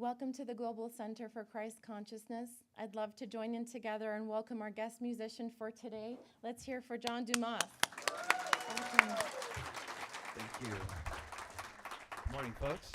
Welcome to the Global Center for Christ Consciousness. I'd love to join in together and welcome our guest musician for today. Let's hear for John Dumas. Welcome. Thank you. Good morning, folks.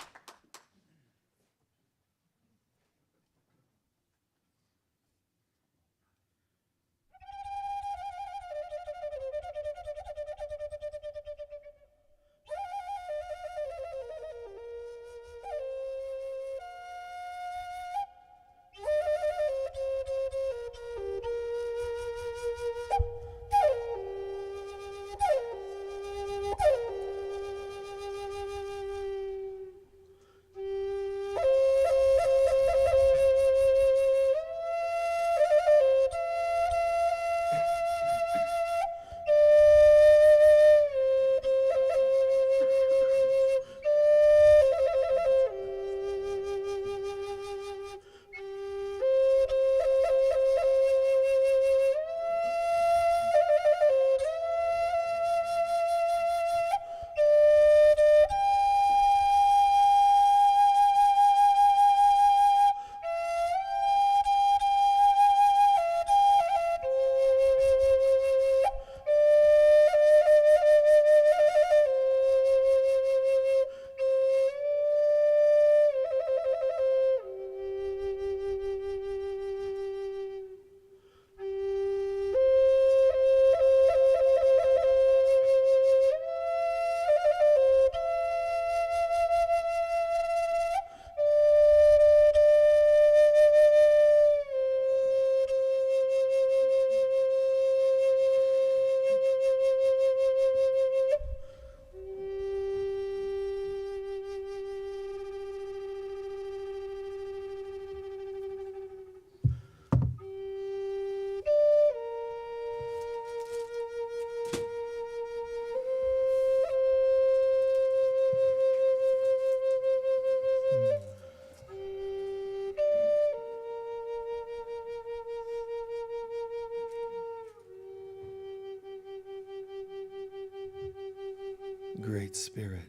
Great Spirit,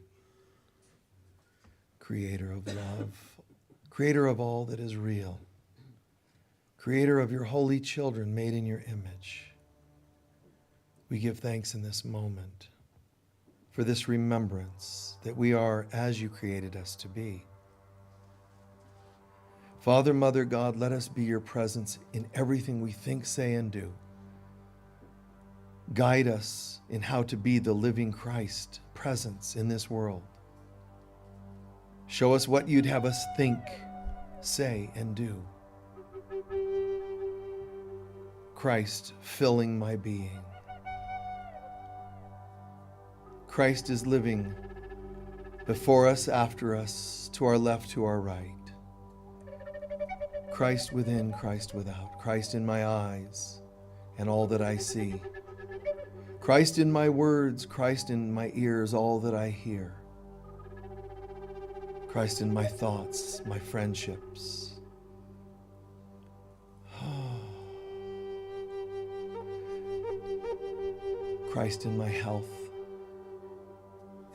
Creator of love, Creator of all that is real, Creator of your holy children made in your image, we give thanks in this moment for this remembrance that we are as you created us to be. Father, Mother, God, let us be your presence in everything we think, say, and do. Guide us in how to be the living Christ presence in this world. Show us what you'd have us think, say, and do. Christ filling my being. Christ is living before us, after us, to our left, to our right. Christ within, Christ without. Christ in my eyes and all that I see. Christ in my words, Christ in my ears, all that I hear. Christ in my thoughts, my friendships. Christ in my health,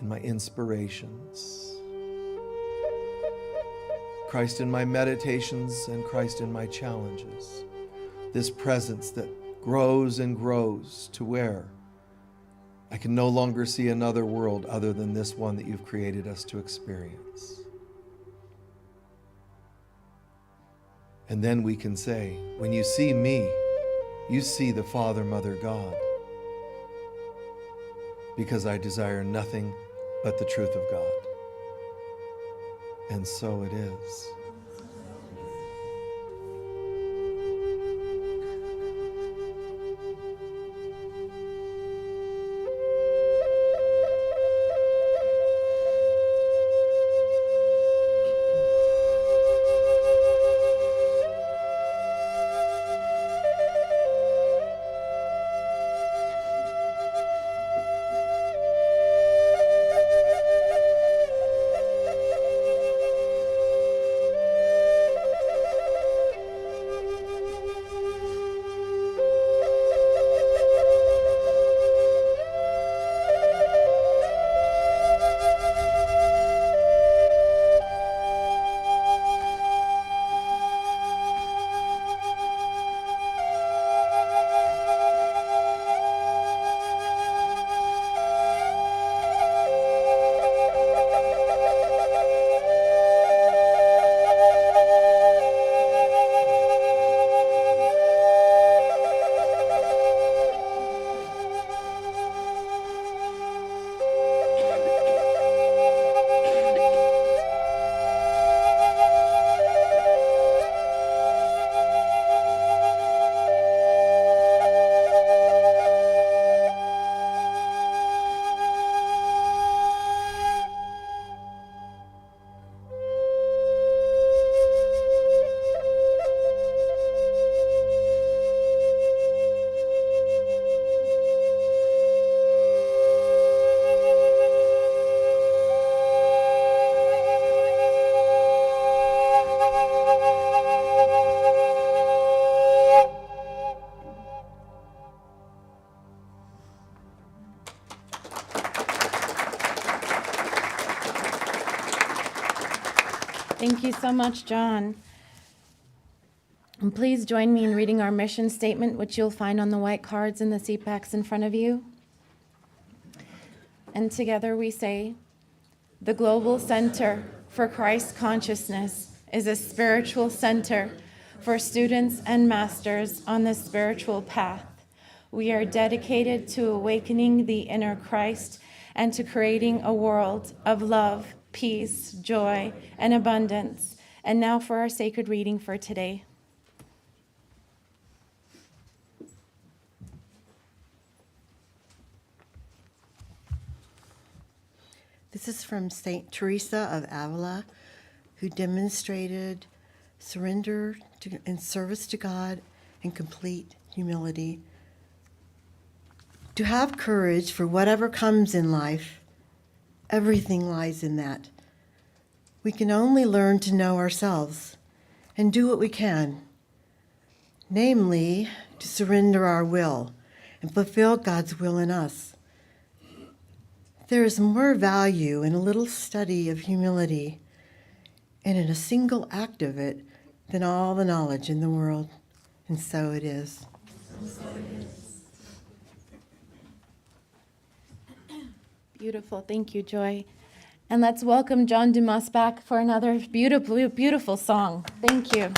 in my inspirations. Christ in my meditations and Christ in my challenges. This presence that grows and grows to where I can no longer see another world other than this one that you've created us to experience. And then we can say, when you see me, you see the Father, Mother, God, because I desire nothing but the truth of God. And so it is. Thank you so much, John. And please join me in reading our mission statement, which you'll find on the white cards in the seat backs in front of you. And together we say, the Global Center for Christ Consciousness is a spiritual center for students and masters on the spiritual path. We are dedicated to awakening the inner Christ and to creating a world of love, peace, joy, and abundance. And now for our sacred reading for today. This is from Saint Teresa of Avila, who demonstrated surrender and service to God and complete humility. To have courage for whatever comes in life, everything lies in that. We can only learn to know ourselves and do what we can, namely, to surrender our will and fulfill God's will in us. There is more value in a little study of humility and in a single act of it than all the knowledge in the world. And so it is. Beautiful. Thank you, Joy. And let's welcome John Dumas back for another beautiful, beautiful song. Thank you.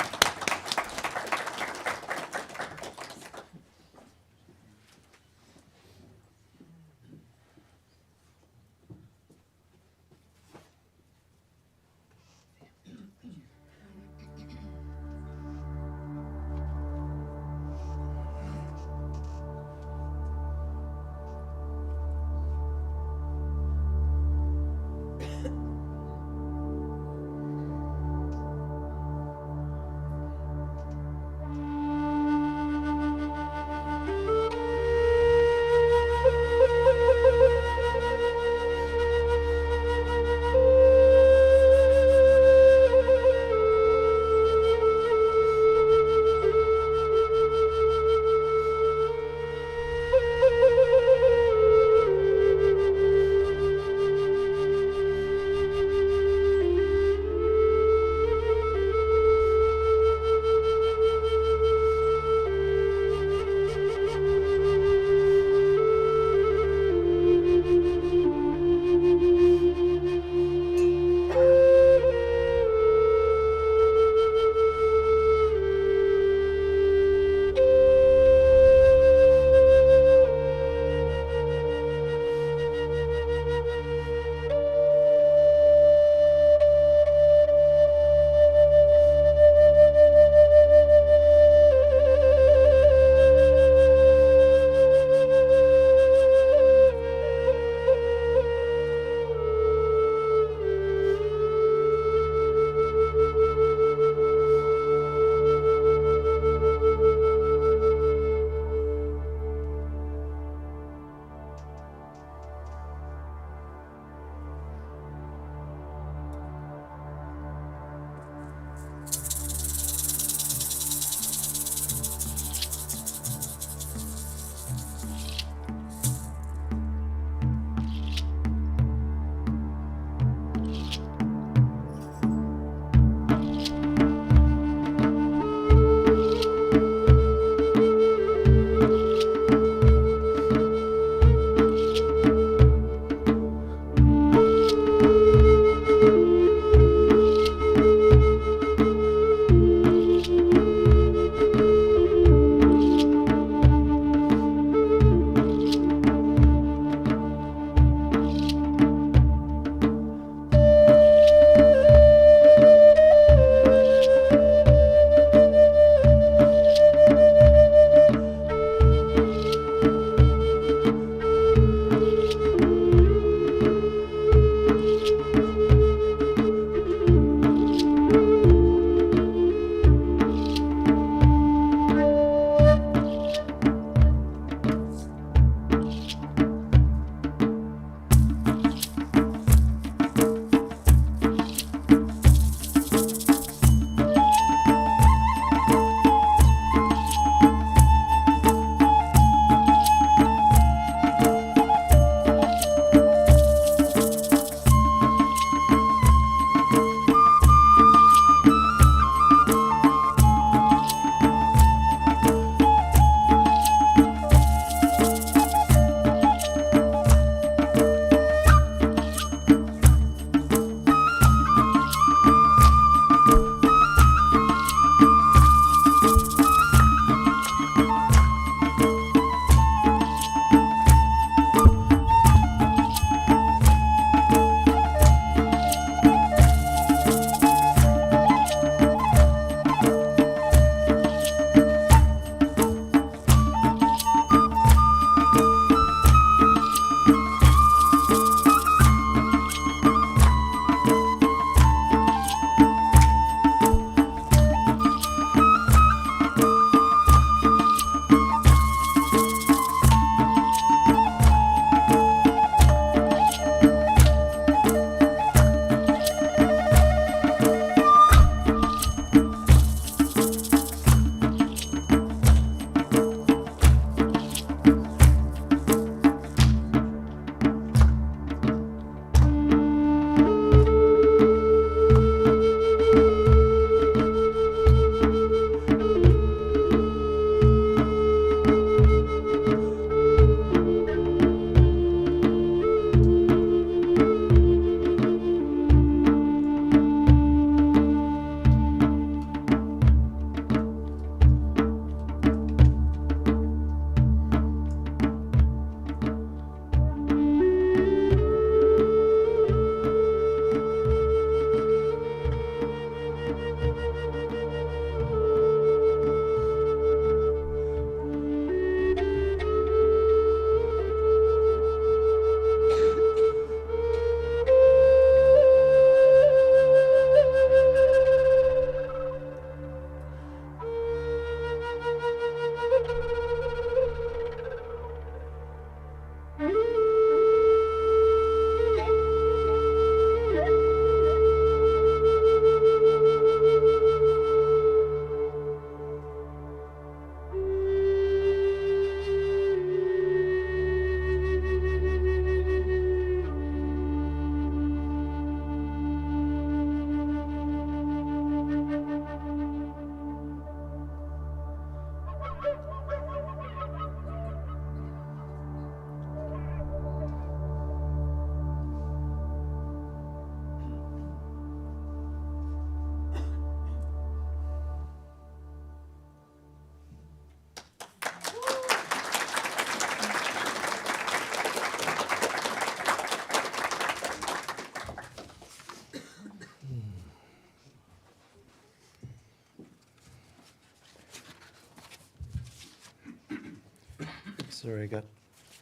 Sorry, I got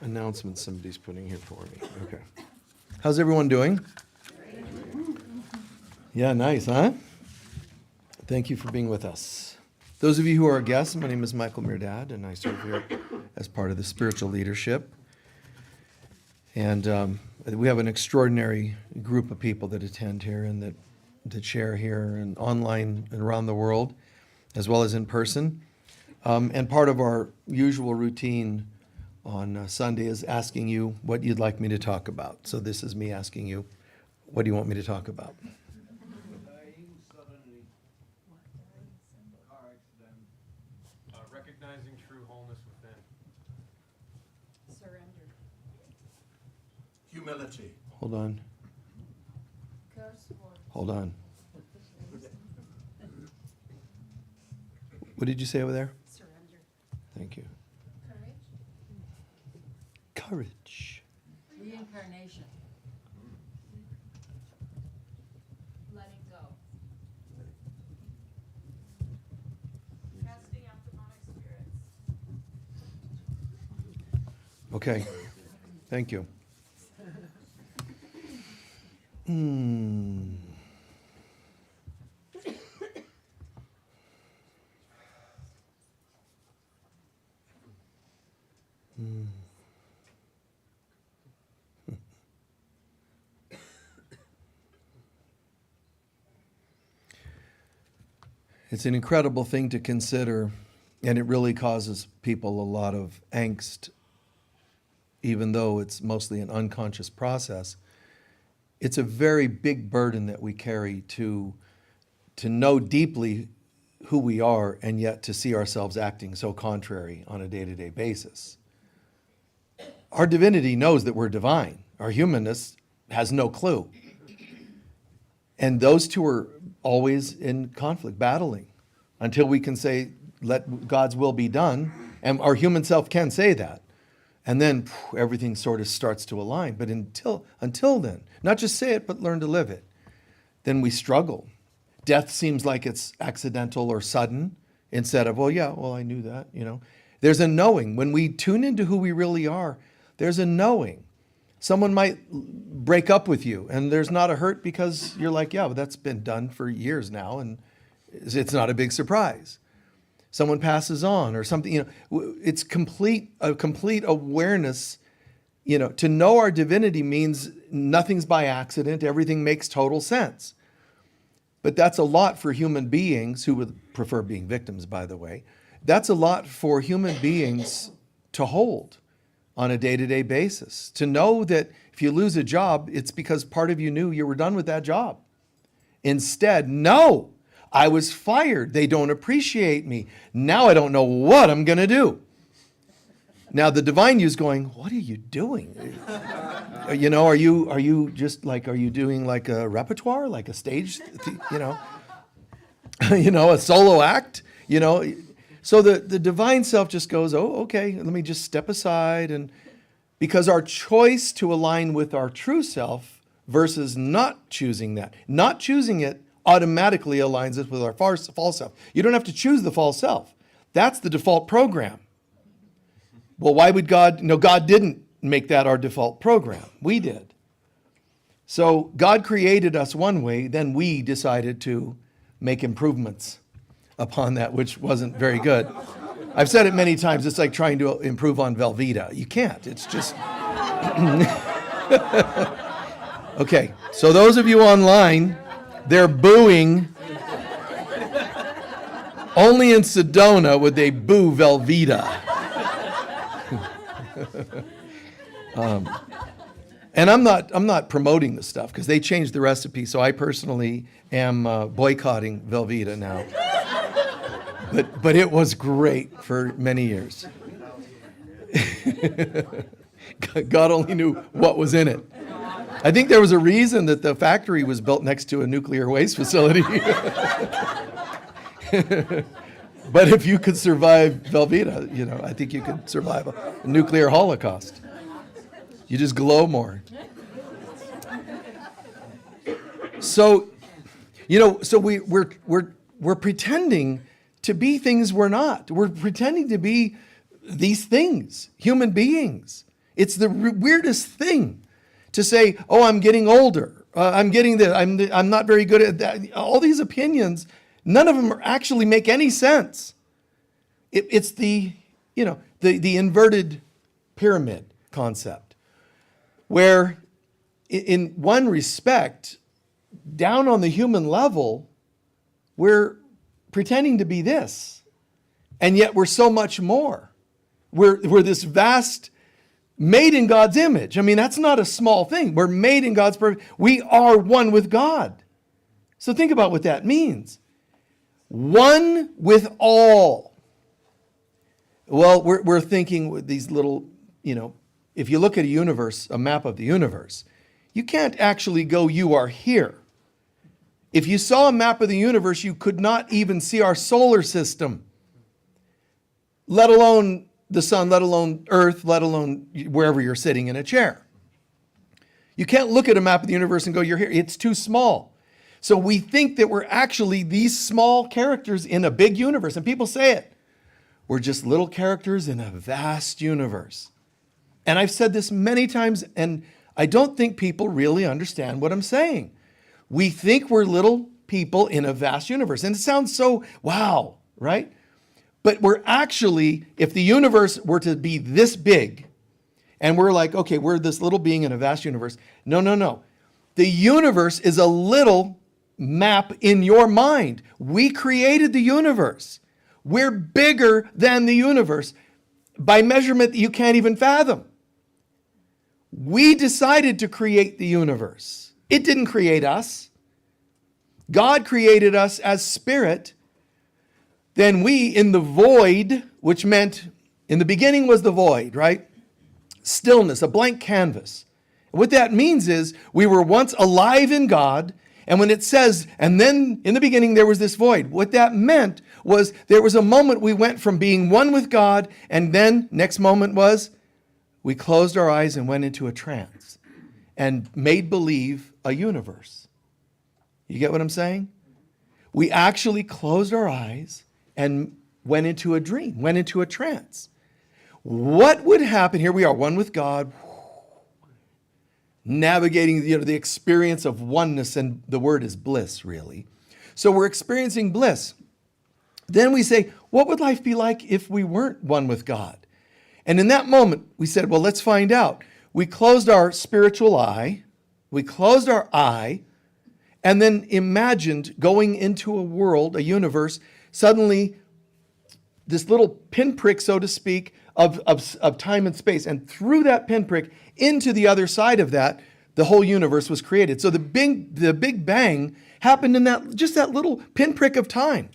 announcements somebody's putting here for me. Okay. How's everyone doing? Yeah, nice, huh? Thank you for being with us. Those of you who are guests, my name is Michael Mirdad, and I serve here as part of the spiritual leadership. And we have an extraordinary group of people that attend here and that share here and online and around the world, as well as in person. And part of our usual routine on Sunday is asking you what you'd like me to talk about. So this is me asking you, what do you want me to talk about? Dying suddenly, car accident, recognizing true wholeness within. Surrender. Humility. Hold on. Curse words. Hold on. What did you say over there? Surrender. Thank you. Courage. Courage. Reincarnation. Letting go. Casting out demonic spirits. Okay. Thank you. Hmm. It's an incredible thing to consider, and it really causes people a lot of angst, even though it's mostly an unconscious process. It's a very big burden that we carry to know deeply who we are and yet to see ourselves acting so contrary on a day-to-day basis. Our divinity knows that we're divine. Our humanness has no clue. And those two are always in conflict, battling, until we can say, let God's will be done. And our human self can say that. And then everything sort of starts to align. But until then, not just say it, but learn to live it, then we struggle. Death seems like it's accidental or sudden instead of, I knew that, There's a knowing. When we tune into who we really are, there's a knowing. Someone might break up with you and there's not a hurt because you're like, but that's been done for years now and it's not a big surprise. Someone passes on or something, it's a complete awareness. To know our divinity means nothing's by accident. Everything makes total sense. But that's a lot for human beings who would prefer being victims, by the way. That's a lot for human beings to hold on a day-to-day basis. To know that if you lose a job, it's because part of you knew you were done with that job. Instead, no, I was fired. They don't appreciate me. Now I don't know what I'm going to do. Now the divine you's going, what are you doing? Are you just like, are you doing like a repertoire, like a stage, a solo act, So the divine self just goes, okay, let me just step aside. And because our choice to align with our true self versus not choosing that, not choosing it automatically aligns us with our false self. You don't have to choose the false self. That's the default program. Well, why would God? No, God didn't make that our default program. We did. So God created us one way, then we decided to make improvements upon that, which wasn't very good. I've said it many times, it's like trying to improve on Velveeta. You can't, it's just... Okay, so those of you online, they're booing. Only in Sedona would they boo Velveeta. And I'm not promoting the stuff because they changed the recipe, so I personally am boycotting Velveeta now. But it was great for many years. God only knew what was in it. I think there was a reason that the factory was built next to a nuclear waste facility. But if you could survive Velveeta, I think you could survive a nuclear holocaust. You just glow more. So, so we're pretending to be things we're not. We're pretending to be these things, human beings. It's the weirdest thing to say, oh, I'm getting older. I'm getting this. I'm not very good at that. All these opinions, none of them actually make any sense. It's the inverted pyramid concept, where in one respect, down on the human level, we're pretending to be this, and yet we're so much more. We're this vast, made in God's image. I mean, that's not a small thing. We're made in God's perfect. We are one with God. So think about what that means. One with all. Well, we're thinking with these little, if you look at a universe, a map of the universe, you can't actually go, you are here. If you saw a map of the universe, you could not even see our solar system, let alone the sun, let alone Earth, let alone wherever you're sitting in a chair. You can't look at a map of the universe and go, you're here. It's too small. So we think that we're actually these small characters in a big universe. And people say it. We're just little characters in a vast universe. And I've said this many times, and I don't think people really understand what I'm saying. We think we're little people in a vast universe. And it sounds so, wow, right? But we're actually, if the universe were to be this big, and we're like, okay, we're this little being in a vast universe. No. The universe is a little map in your mind. We created the universe. We're bigger than the universe by measurement that you can't even fathom. We decided to create the universe. It didn't create us. God created us as spirit. Then we, in the void, which meant in the beginning was the void, right? Stillness, a blank canvas. What that means is we were once alive in God, and when it says, and then in the beginning there was this void, what that meant was there was a moment we went from being one with God, and then next moment was we closed our eyes and went into a trance and made believe a universe. You get what I'm saying? We actually closed our eyes and went into a dream, went into a trance. What would happen? Here we are, one with God, navigating the experience of oneness, and the word is bliss, really. So we're experiencing bliss. Then we say, what would life be like if we weren't one with God? And in that moment, we said, well, let's find out. We closed our spiritual eye, we closed our eye, and then imagined going into a world, a universe, suddenly this little pinprick, so to speak, of time and space. And through that pinprick, into the other side of that, the whole universe was created. So the Big Bang happened in that little pinprick of time,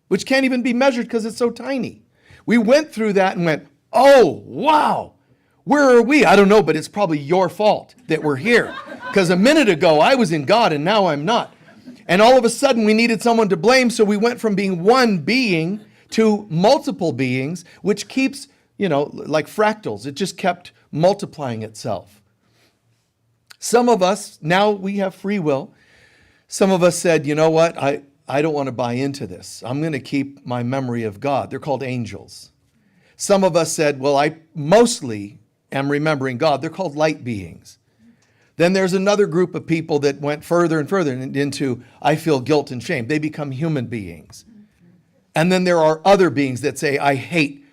which can't even be measured because it's so tiny. We went through that and went, oh, wow, where are we? I don't know, but it's probably your fault that we're here. Because a minute ago, I was in God and now I'm not. And all of a sudden, we needed someone to blame, so we went from being one being to multiple beings, which keeps, like fractals. It just kept multiplying itself. Some of us, now we have free will. Some of us said, you know what, I don't want to buy into this. I'm going to keep my memory of God. They're called angels. Some of us said, well, I mostly am remembering God. They're called light beings. Then there's another group of people that went further and further into, I feel guilt and shame. They become human beings. And then there are other beings that say, I hate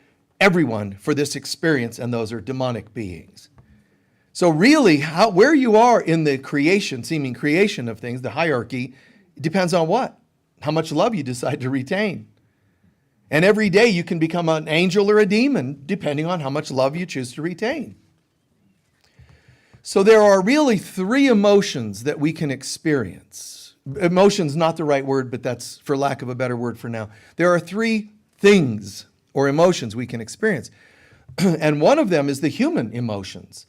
everyone for this experience, and those are demonic beings. So really, where you are in the seeming creation of things, the hierarchy, depends on what? How much love you decide to retain. And every day you can become an angel or a demon, depending on how much love you choose to retain. So there are really three emotions that we can experience. Emotion's not the right word, but that's for lack of a better word for now. There are three things or emotions we can experience. And one of them is the human emotions,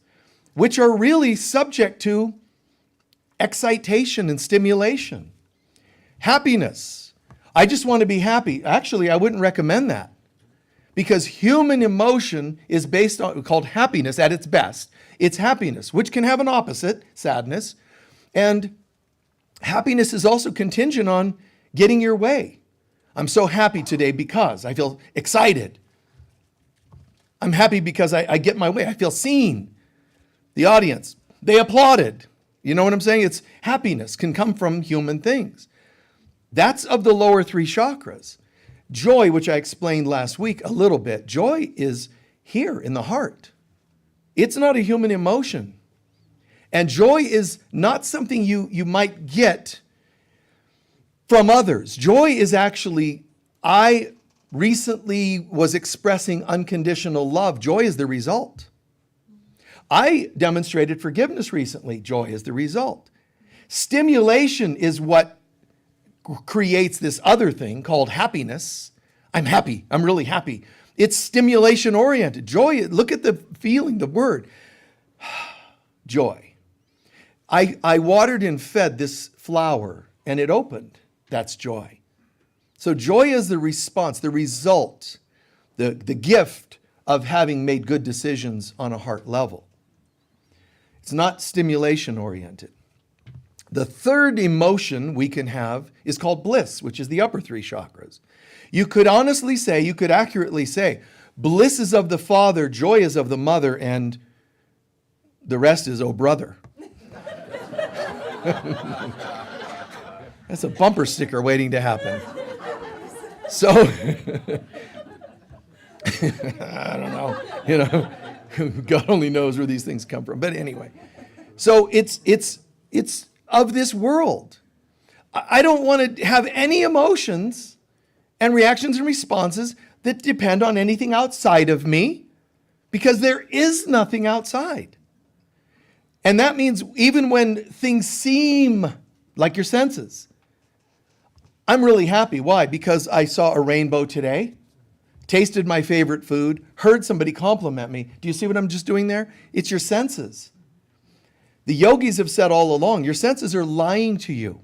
which are really subject to excitation and stimulation. Happiness. I just want to be happy. Actually, I wouldn't recommend that, because human emotion is based on, called happiness at its best. It's happiness, which can have an opposite, sadness. And happiness is also contingent on getting your way. I'm so happy today because I feel excited. I'm happy because I get my way. I feel seen. The audience, they applauded. You know what I'm saying? It's happiness can come from human things. That's of the lower three chakras. Joy, which I explained last week a little bit, joy is here in the heart. It's not a human emotion. And joy is not something you might get from others. Joy is actually, I recently was expressing unconditional love. Joy is the result. I demonstrated forgiveness recently. Joy is the result. Stimulation is what creates this other thing called happiness. I'm happy. I'm really happy. It's stimulation oriented. Joy, look at the feeling, the word. Joy. I watered and fed this flower and it opened. That's joy. So joy is the response, the result, the gift of having made good decisions on a heart level. It's not stimulation oriented. The third emotion we can have is called bliss, which is the upper three chakras. You could honestly say, you could accurately say, bliss is of the father, joy is of the mother, and the rest is, oh brother. That's a bumper sticker waiting to happen. So, I don't know, God only knows where these things come from. But anyway, so it's of this world. I don't want to have any emotions and reactions and responses that depend on anything outside of me, because there is nothing outside. And that means even when things seem like your senses, I'm really happy. Why? Because I saw a rainbow today, tasted my favorite food, heard somebody compliment me. Do you see what I'm just doing there? It's your senses. The yogis have said all along, your senses are lying to you.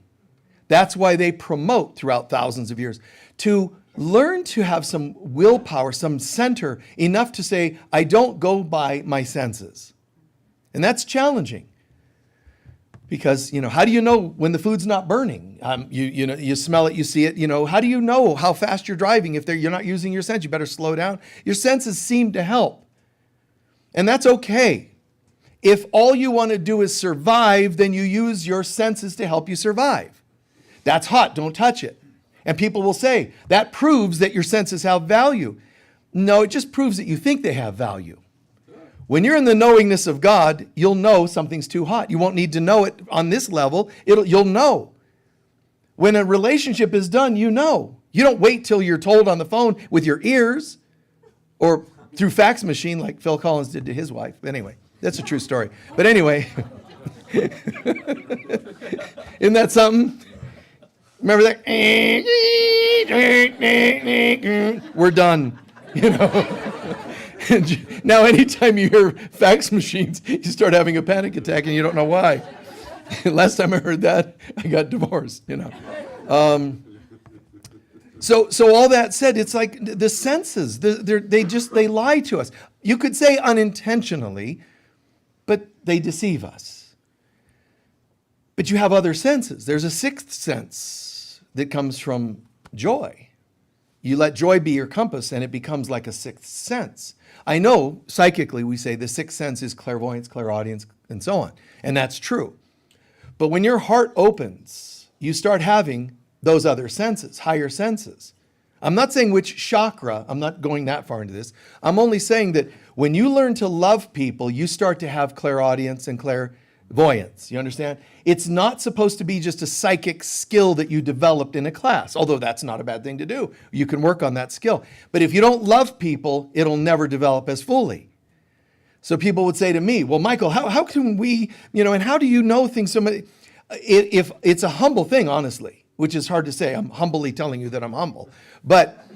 That's why they promote throughout thousands of years to learn to have some willpower, some center, enough to say, I don't go by my senses. And that's challenging. Because, how do you know when the food's not burning? You smell it, you see it. How do you know how fast you're driving if you're not using your sense? You better slow down. Your senses seem to help. And that's okay. If all you want to do is survive, then you use your senses to help you survive. That's hot, don't touch it. And people will say, that proves that your senses have value. No, it just proves that you think they have value. When you're in the knowingness of God, you'll know something's too hot. You won't need to know it on this level. You'll know. When a relationship is done, you know. You don't wait till you're told on the phone with your ears or through fax machine like Phil Collins did to his wife. Anyway, that's a true story. But anyway, isn't that something? Remember that? We're done, Now, anytime you hear fax machines, you start having a panic attack and you don't know why. Last time I heard that, I got divorced, So all that said, it's like the senses, they lie to us. You could say unintentionally, but they deceive us. But you have other senses. There's a sixth sense that comes from joy. You let joy be your compass and it becomes like a sixth sense. I know psychically we say the sixth sense is clairvoyance, clairaudience, and so on. And that's true. But when your heart opens, you start having those other senses, higher senses. I'm not saying which chakra, I'm not going that far into this. I'm only saying that when you learn to love people, you start to have clairaudience and clairvoyance. You understand? It's not supposed to be just a psychic skill that you developed in a class, although that's not a bad thing to do. You can work on that skill. But if you don't love people, it'll never develop as fully. So people would say to me, well, Michael, how can we, and how do you know things so much? If it's a humble thing, honestly, which is hard to say. I'm humbly telling you that I'm humble. But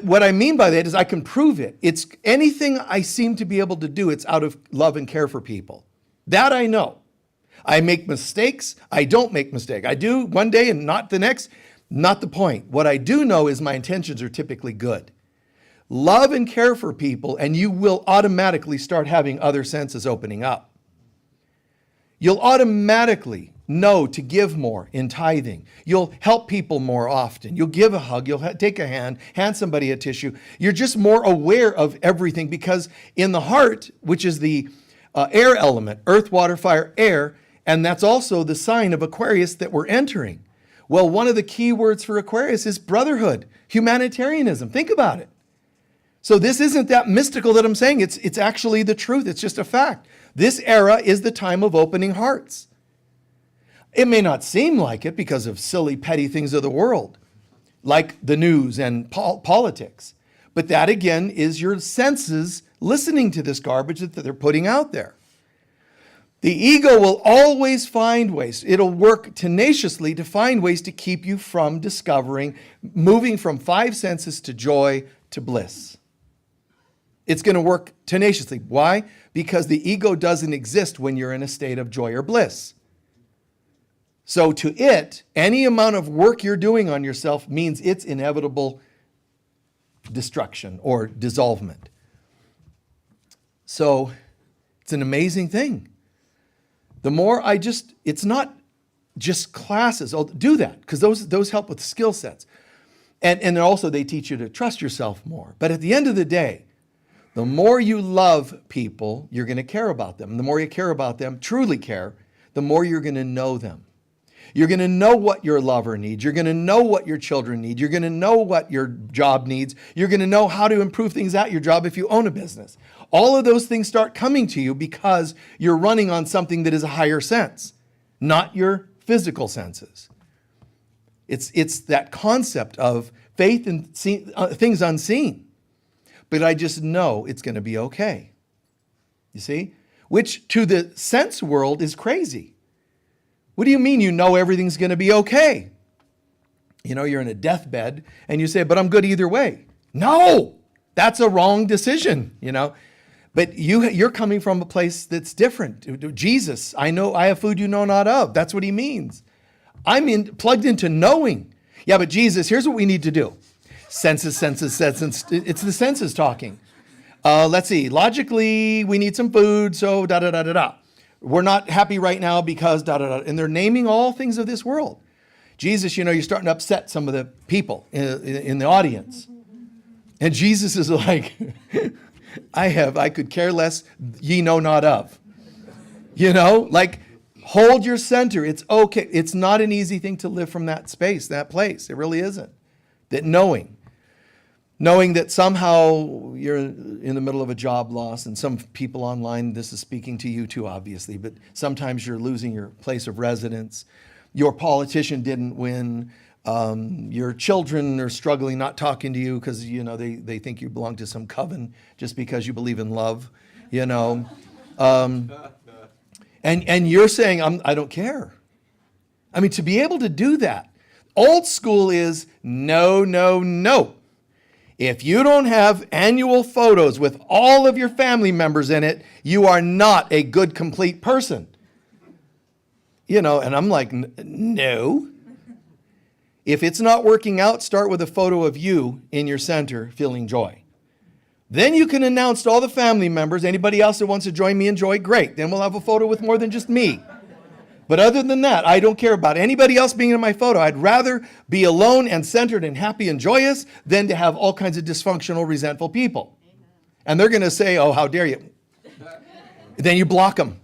what I mean by that is I can prove it. It's anything I seem to be able to do, it's out of love and care for people. That I know. I make mistakes. I don't make mistakes. I do one day and not the next. Not the point. What I do know is my intentions are typically good. Love and care for people, and you will automatically start having other senses opening up. You'll automatically know to give more in tithing. You'll help people more often. You'll give a hug. You'll take a hand somebody a tissue. You're just more aware of everything because in the heart, which is the air element, earth, water, fire, air, and that's also the sign of Aquarius that we're entering. Well, one of the key words for Aquarius is brotherhood, humanitarianism. Think about it. So this isn't that mystical that I'm saying. It's actually the truth. It's just a fact. This era is the time of opening hearts. It may not seem like it because of silly, petty things of the world, like the news and politics. But that, again, is your senses listening to this garbage that they're putting out there. The ego will always find ways. It'll work tenaciously to find ways to keep you from discovering, moving from five senses to joy to bliss. It's going to work tenaciously. Why? Because the ego doesn't exist when you're in a state of joy or bliss. So to it, any amount of work you're doing on yourself means its inevitable destruction or dissolvement. So it's an amazing thing. The more it's not just classes. I'll do that because those help with skill sets. And also they teach you to trust yourself more. But at the end of the day, the more you love people, you're going to care about them. And the more you care about them, truly care, the more you're going to know them. You're going to know what your lover needs. You're going to know what your children need. You're going to know what your job needs. You're going to know how to improve things at your job if you own a business. All of those things start coming to you because you're running on something that is a higher sense, not your physical senses. It's that concept of faith in things unseen. But I just know it's going to be okay. You see? Which to the sense world is crazy. What do you mean you know everything's going to be okay? You know, you're in a deathbed and you say, but I'm good either way. No, that's a wrong decision, you know. But you're coming from a place that's different. Jesus, I know I have food you know not of. That's what he means. I'm plugged into knowing. Yeah, but Jesus, here's what we need to do. Senses. It's the senses talking. Let's see. Logically, we need some food, so da-da-da-da-da. We're not happy right now because da-da-da. And they're naming all things of this world. Jesus, you know, you're starting to upset some of the people in the audience. And Jesus is like, I could care less, ye know not of. You know, like, hold your center. It's okay. It's not an easy thing to live from that space, that place. It really isn't. That knowing that somehow you're in the middle of a job loss, and some people online, this is speaking to you too, obviously, but sometimes you're losing your place of residence. Your politician didn't win. Your children are struggling, not talking to you because, you know, they think you belong to some coven just because you believe in love, you know. And you're saying, I don't care. I mean, to be able to do that, old school is no. If you don't have annual photos with all of your family members in it, you are not a good, complete person. You know, and I'm like, no. If it's not working out, start with a photo of you in your center feeling joy. Then you can announce to all the family members, anybody else that wants to join me in joy, great. Then we'll have a photo with more than just me. But other than that, I don't care about anybody else being in my photo. I'd rather be alone and centered and happy and joyous than to have all kinds of dysfunctional, resentful people. And they're going to say, oh, how dare you? Then you block them.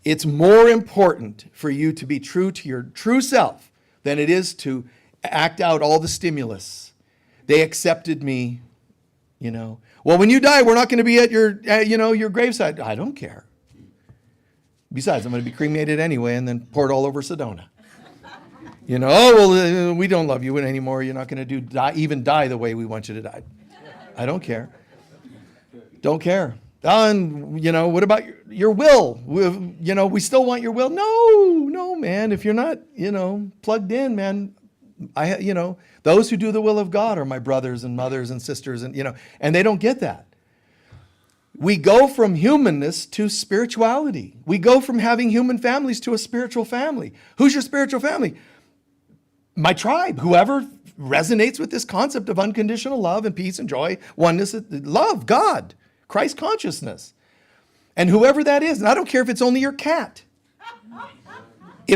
It's more important for you to be true to your true self than it is to act out all the stimulus. They accepted me, you know. Well, when you die, we're not going to be at your graveside. I don't care. Besides, I'm going to be cremated anyway and then poured all over Sedona. You know, oh, well, we don't love you anymore. You're not going to even die the way we want you to die. I don't care. Don't care. And, you know, what about your will? We still want your will. No, man. If you're not, plugged in, man, those who do the will of God are my brothers and mothers and sisters and they don't get that. We go from humanness to spirituality. We go from having human families to a spiritual family. Who's your spiritual family? My tribe. Whoever resonates with this concept of unconditional love and peace and joy, oneness, love, God, Christ consciousness. And whoever that is, and I don't care if it's only your cat.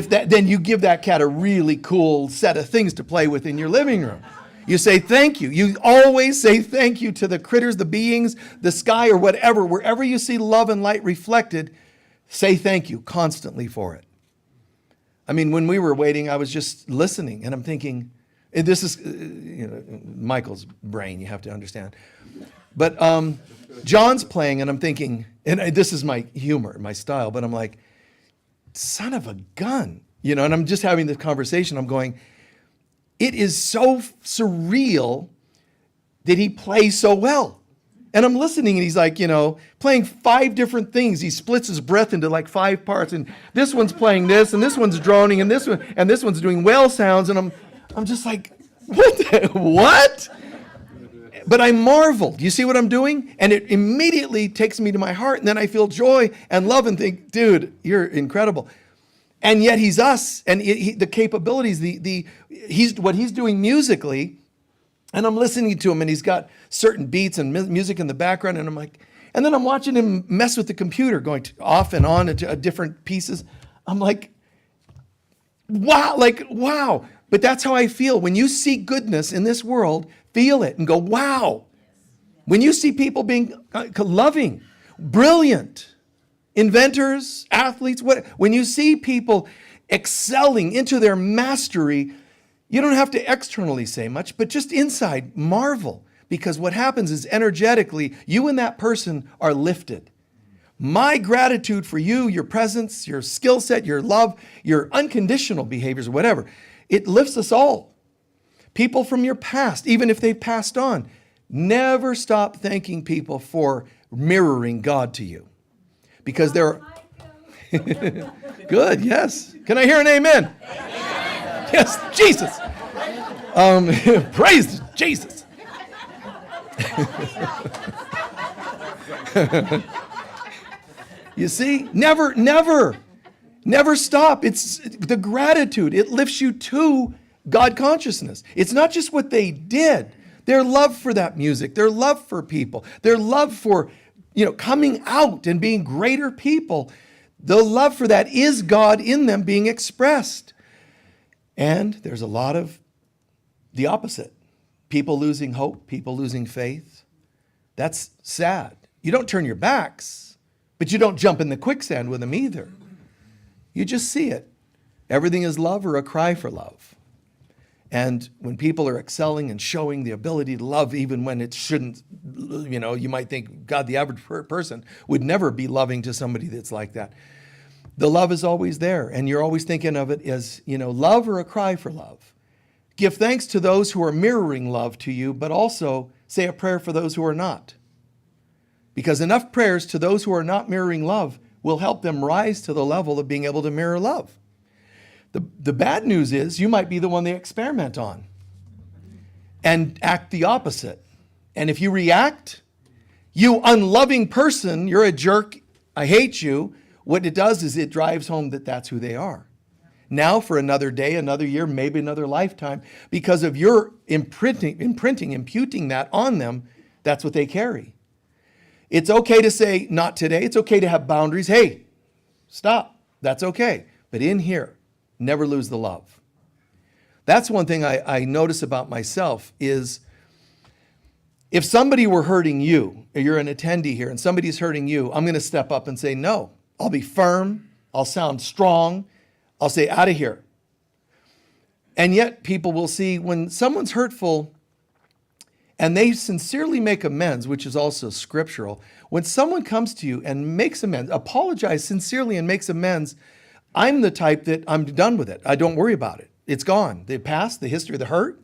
then you give that cat a really cool set of things to play with in your living room. You say thank you. You always say thank you to the critters, the beings, the sky, or whatever. Wherever you see love and light reflected, say thank you constantly for it. I mean, when we were waiting, I was just listening, and I'm thinking, and this is Michael's brain, you have to understand. But John's playing, and I'm thinking, and this is my humor, my style, but I'm like, son of a gun, and I'm just having this conversation. I'm going, it is so surreal that he plays so well. And I'm listening, and he's like, playing 5 different things. He splits his breath into like 5 parts, and this one's playing this, and this one's droning, and this one's doing whale sounds, and I'm just like, what? But I marveled. You see what I'm doing? And it immediately takes me to my heart, and then I feel joy and love and think, dude, you're incredible. And yet he's us, and the capabilities, what he's doing musically, and I'm listening to him, and he's got certain beats and music in the background, and I'm like, and then I'm watching him mess with the computer, going off and on to different pieces. I'm like, wow. But that's how I feel. When you see goodness in this world, feel it and go, wow. When you see people being loving, brilliant, inventors, athletes, when you see people excelling into their mastery, you don't have to externally say much, but just inside, marvel. Because what happens is energetically, you and that person are lifted. My gratitude for you, your presence, your skill set, your love, your unconditional behaviors, whatever, it lifts us all. People from your past, even if they've passed on, never stop thanking people for mirroring God to you. Because they're... Good, yes. Can I hear an amen? Amen. Yes, Jesus. Praise Jesus. You see, never stop. It's the gratitude. It lifts you to God consciousness. It's not just what they did. Their love for that music, their love for people, their love for, coming out and being greater people. The love for that is God in them being expressed. And there's a lot of the opposite. People losing hope, people losing faith. That's sad. You don't turn your backs, but you don't jump in the quicksand with them either. You just see it. Everything is love or a cry for love. And when people are excelling and showing the ability to love even when it shouldn't, you might think, God, the average person would never be loving to somebody that's like that. The love is always there, and you're always thinking of it as, love or a cry for love. Give thanks to those who are mirroring love to you, but also say a prayer for those who are not. Because enough prayers to those who are not mirroring love will help them rise to the level of being able to mirror love. The bad news is you might be the one they experiment on and act the opposite. And if you react, you unloving person, you're a jerk, I hate you, what it does is it drives home that that's who they are. Now for another day, another year, maybe another lifetime, because of your imputing that on them, that's what they carry. It's okay to say, not today. It's okay to have boundaries. Hey, stop. That's okay. But in here, never lose the love. That's one thing I notice about myself is if somebody were hurting you, or you're an attendee here and somebody's hurting you, I'm going to step up and say, no. I'll be firm. I'll sound strong. I'll say, out of here. And yet people will see when someone's hurtful and they sincerely make amends, which is also scriptural, when someone comes to you and makes amends, apologize sincerely and makes amends, I'm the type that I'm done with it. I don't worry about it. It's gone. The past, the history of the hurt,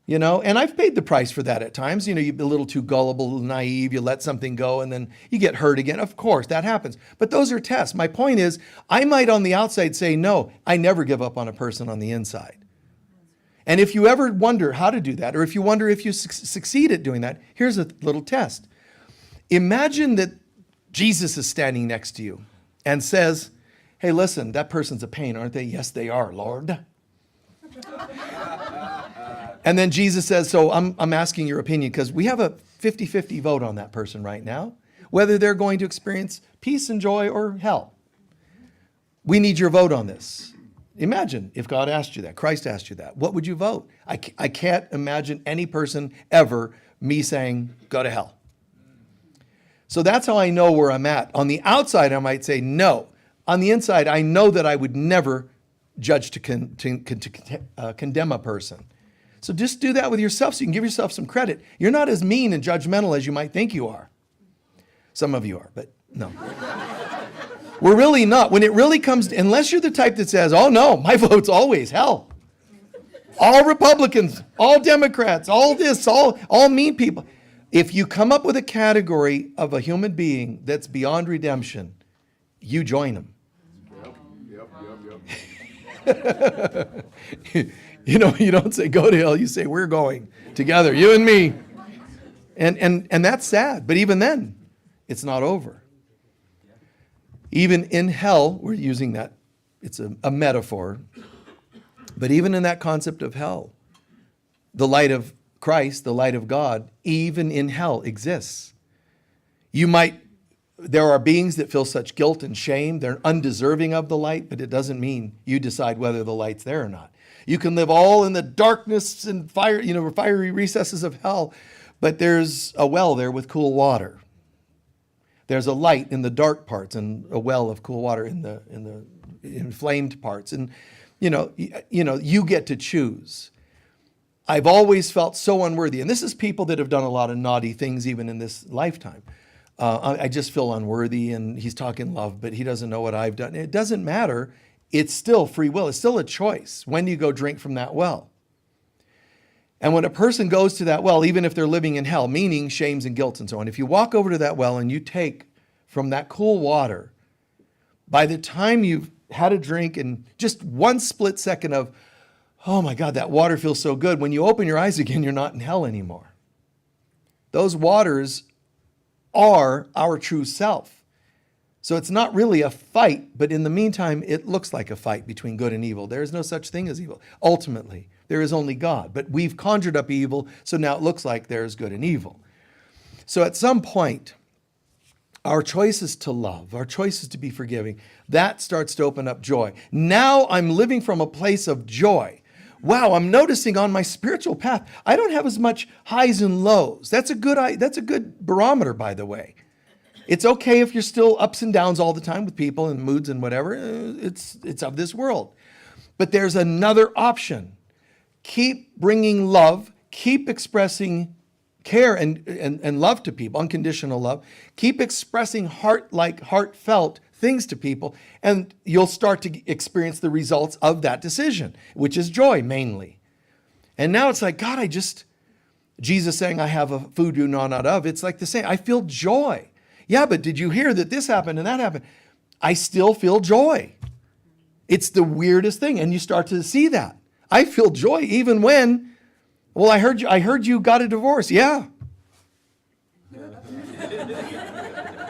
and I've paid the price for that at times. You're a little too gullible, naive, you let something go and then you get hurt again. Of course, that happens. But those are tests. My point is, I might on the outside say, no, I never give up on a person on the inside. And if you ever wonder how to do that, or if you wonder if you succeed at doing that, here's a little test. Imagine that Jesus is standing next to you and says, hey, listen, that person's a pain, aren't they? Yes, they are, Lord. And then Jesus says, so I'm asking your opinion because we have a 50-50 vote on that person right now, whether they're going to experience peace and joy or hell. We need your vote on this. Imagine if God asked you that, Christ asked you that. What would you vote? I can't imagine any person ever me saying, go to hell. So that's how I know where I'm at. On the outside, I might say no. On the inside, I know that I would never judge to condemn a person. So just do that with yourself so you can give yourself some credit. You're not as mean and judgmental as you might think you are. Some of you are, but no. We're really not. When it really comes to, unless you're the type that says, oh no, my vote's always hell. All Republicans, all Democrats, all this, all mean people. If you come up with a category of a human being that's beyond redemption, you join them. You know, you don't say go to hell, you say we're going together, you and me. And that's sad, but even then, it's not over. Even in hell, we're using that, it's a metaphor, but even in that concept of hell, the light of Christ, the light of God, even in hell exists. There are beings that feel such guilt and shame, they're undeserving of the light, but it doesn't mean you decide whether the light's there or not. You can live all in the darkness and fire, fiery recesses of hell, but there's a well there with cool water. There's a light in the dark parts and a well of cool water in the inflamed parts. And you get to choose. I've always felt so unworthy. And this is people that have done a lot of naughty things even in this lifetime. I just feel unworthy, and he's talking love, but he doesn't know what I've done. It doesn't matter. It's still free will. It's still a choice. When do you go drink from that well? And when a person goes to that well, even if they're living in hell, meaning shames and guilt and so on, if you walk over to that well and you take from that cool water, by the time you've had a drink and just one split second of, oh my God, that water feels so good, when you open your eyes again, you're not in hell anymore. Those waters are our true self. So it's not really a fight, but in the meantime, it looks like a fight between good and evil. There is no such thing as evil. Ultimately, there is only God. But we've conjured up evil, so now it looks like there's good and evil. So at some point, our choice is to love, our choice is to be forgiving. That starts to open up joy. Now I'm living from a place of joy. Wow, I'm noticing on my spiritual path, I don't have as much highs and lows. That's a good barometer, by the way. It's okay if you're still ups and downs all the time with people and moods and whatever. It's of this world. But there's another option. Keep bringing love. Keep expressing care and love to people, unconditional love. Keep expressing heartfelt things to people, and you'll start to experience the results of that decision, which is joy mainly. And now it's like, God, Jesus saying, I have a food you know not of. It's like the same. I feel joy. Yeah, but did you hear that this happened and that happened? I still feel joy. It's the weirdest thing. And you start to see that. I feel joy even when, well, I heard you got a divorce. Yeah.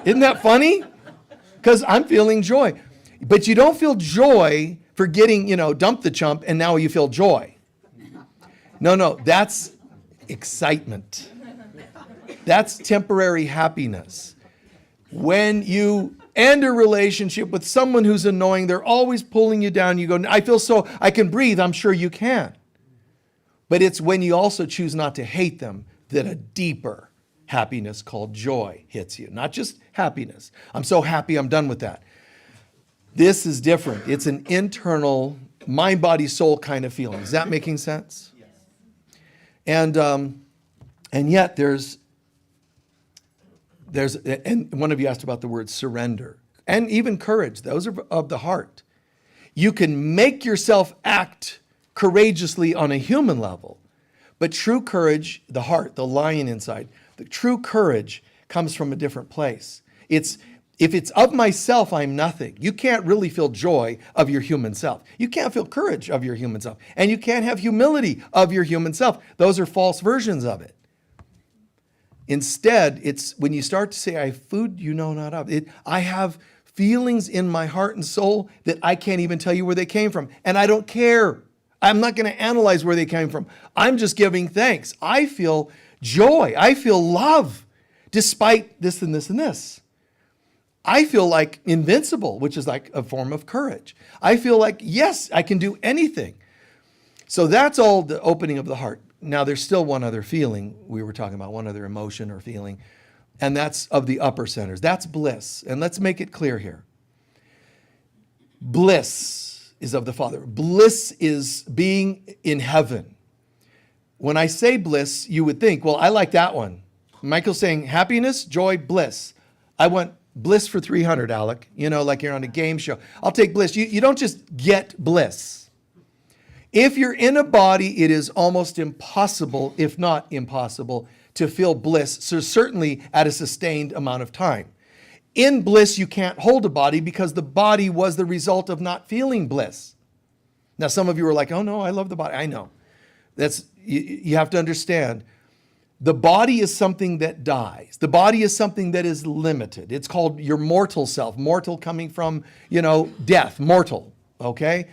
Isn't that funny? Because I'm feeling joy. But you don't feel joy for getting, dump the chump and now you feel joy. No, that's excitement. That's temporary happiness. When you end a relationship with someone who's annoying, they're always pulling you down. You go, I can breathe. I'm sure you can. But it's when you also choose not to hate them that a deeper happiness called joy hits you. Not just happiness. I'm so happy I'm done with that. This is different. It's an internal mind, body, soul kind of feeling. Is that making sense? Yes. And yet there's and one of you asked about the word surrender and even courage. Those are of the heart. You can make yourself act courageously on a human level, but true courage, the heart, the lion inside, the true courage comes from a different place. If it's of myself, I'm nothing. You can't really feel joy of your human self. You can't feel courage of your human self. And you can't have humility of your human self. Those are false versions of it. Instead, it's when you start to say, I have food you know not of. I have feelings in my heart and soul that I can't even tell you where they came from. And I don't care. I'm not going to analyze where they came from. I'm just giving thanks. I feel joy. I feel love despite this and this and this. I feel like invincible, which is like a form of courage. I feel like, yes, I can do anything. So that's all the opening of the heart. Now, there's still one other feeling we were talking about, one other emotion or feeling, and that's of the upper centers. That's bliss. And let's make it clear here. Bliss is of the Father. Bliss is being in heaven. When I say bliss, you would think, well, I like that one. Michael's saying happiness, joy, bliss. I want bliss for 300, Alec. You know, like you're on a game show. I'll take bliss. You don't just get bliss. If you're in a body, it is almost impossible, if not impossible, to feel bliss, so certainly at a sustained amount of time. In bliss, you can't hold a body because the body was the result of not feeling bliss. Now, some of you are like, oh no, I love the body. I know. You have to understand, the body is something that dies. The body is something that is limited. It's called your mortal self. Mortal coming from, death, mortal, okay?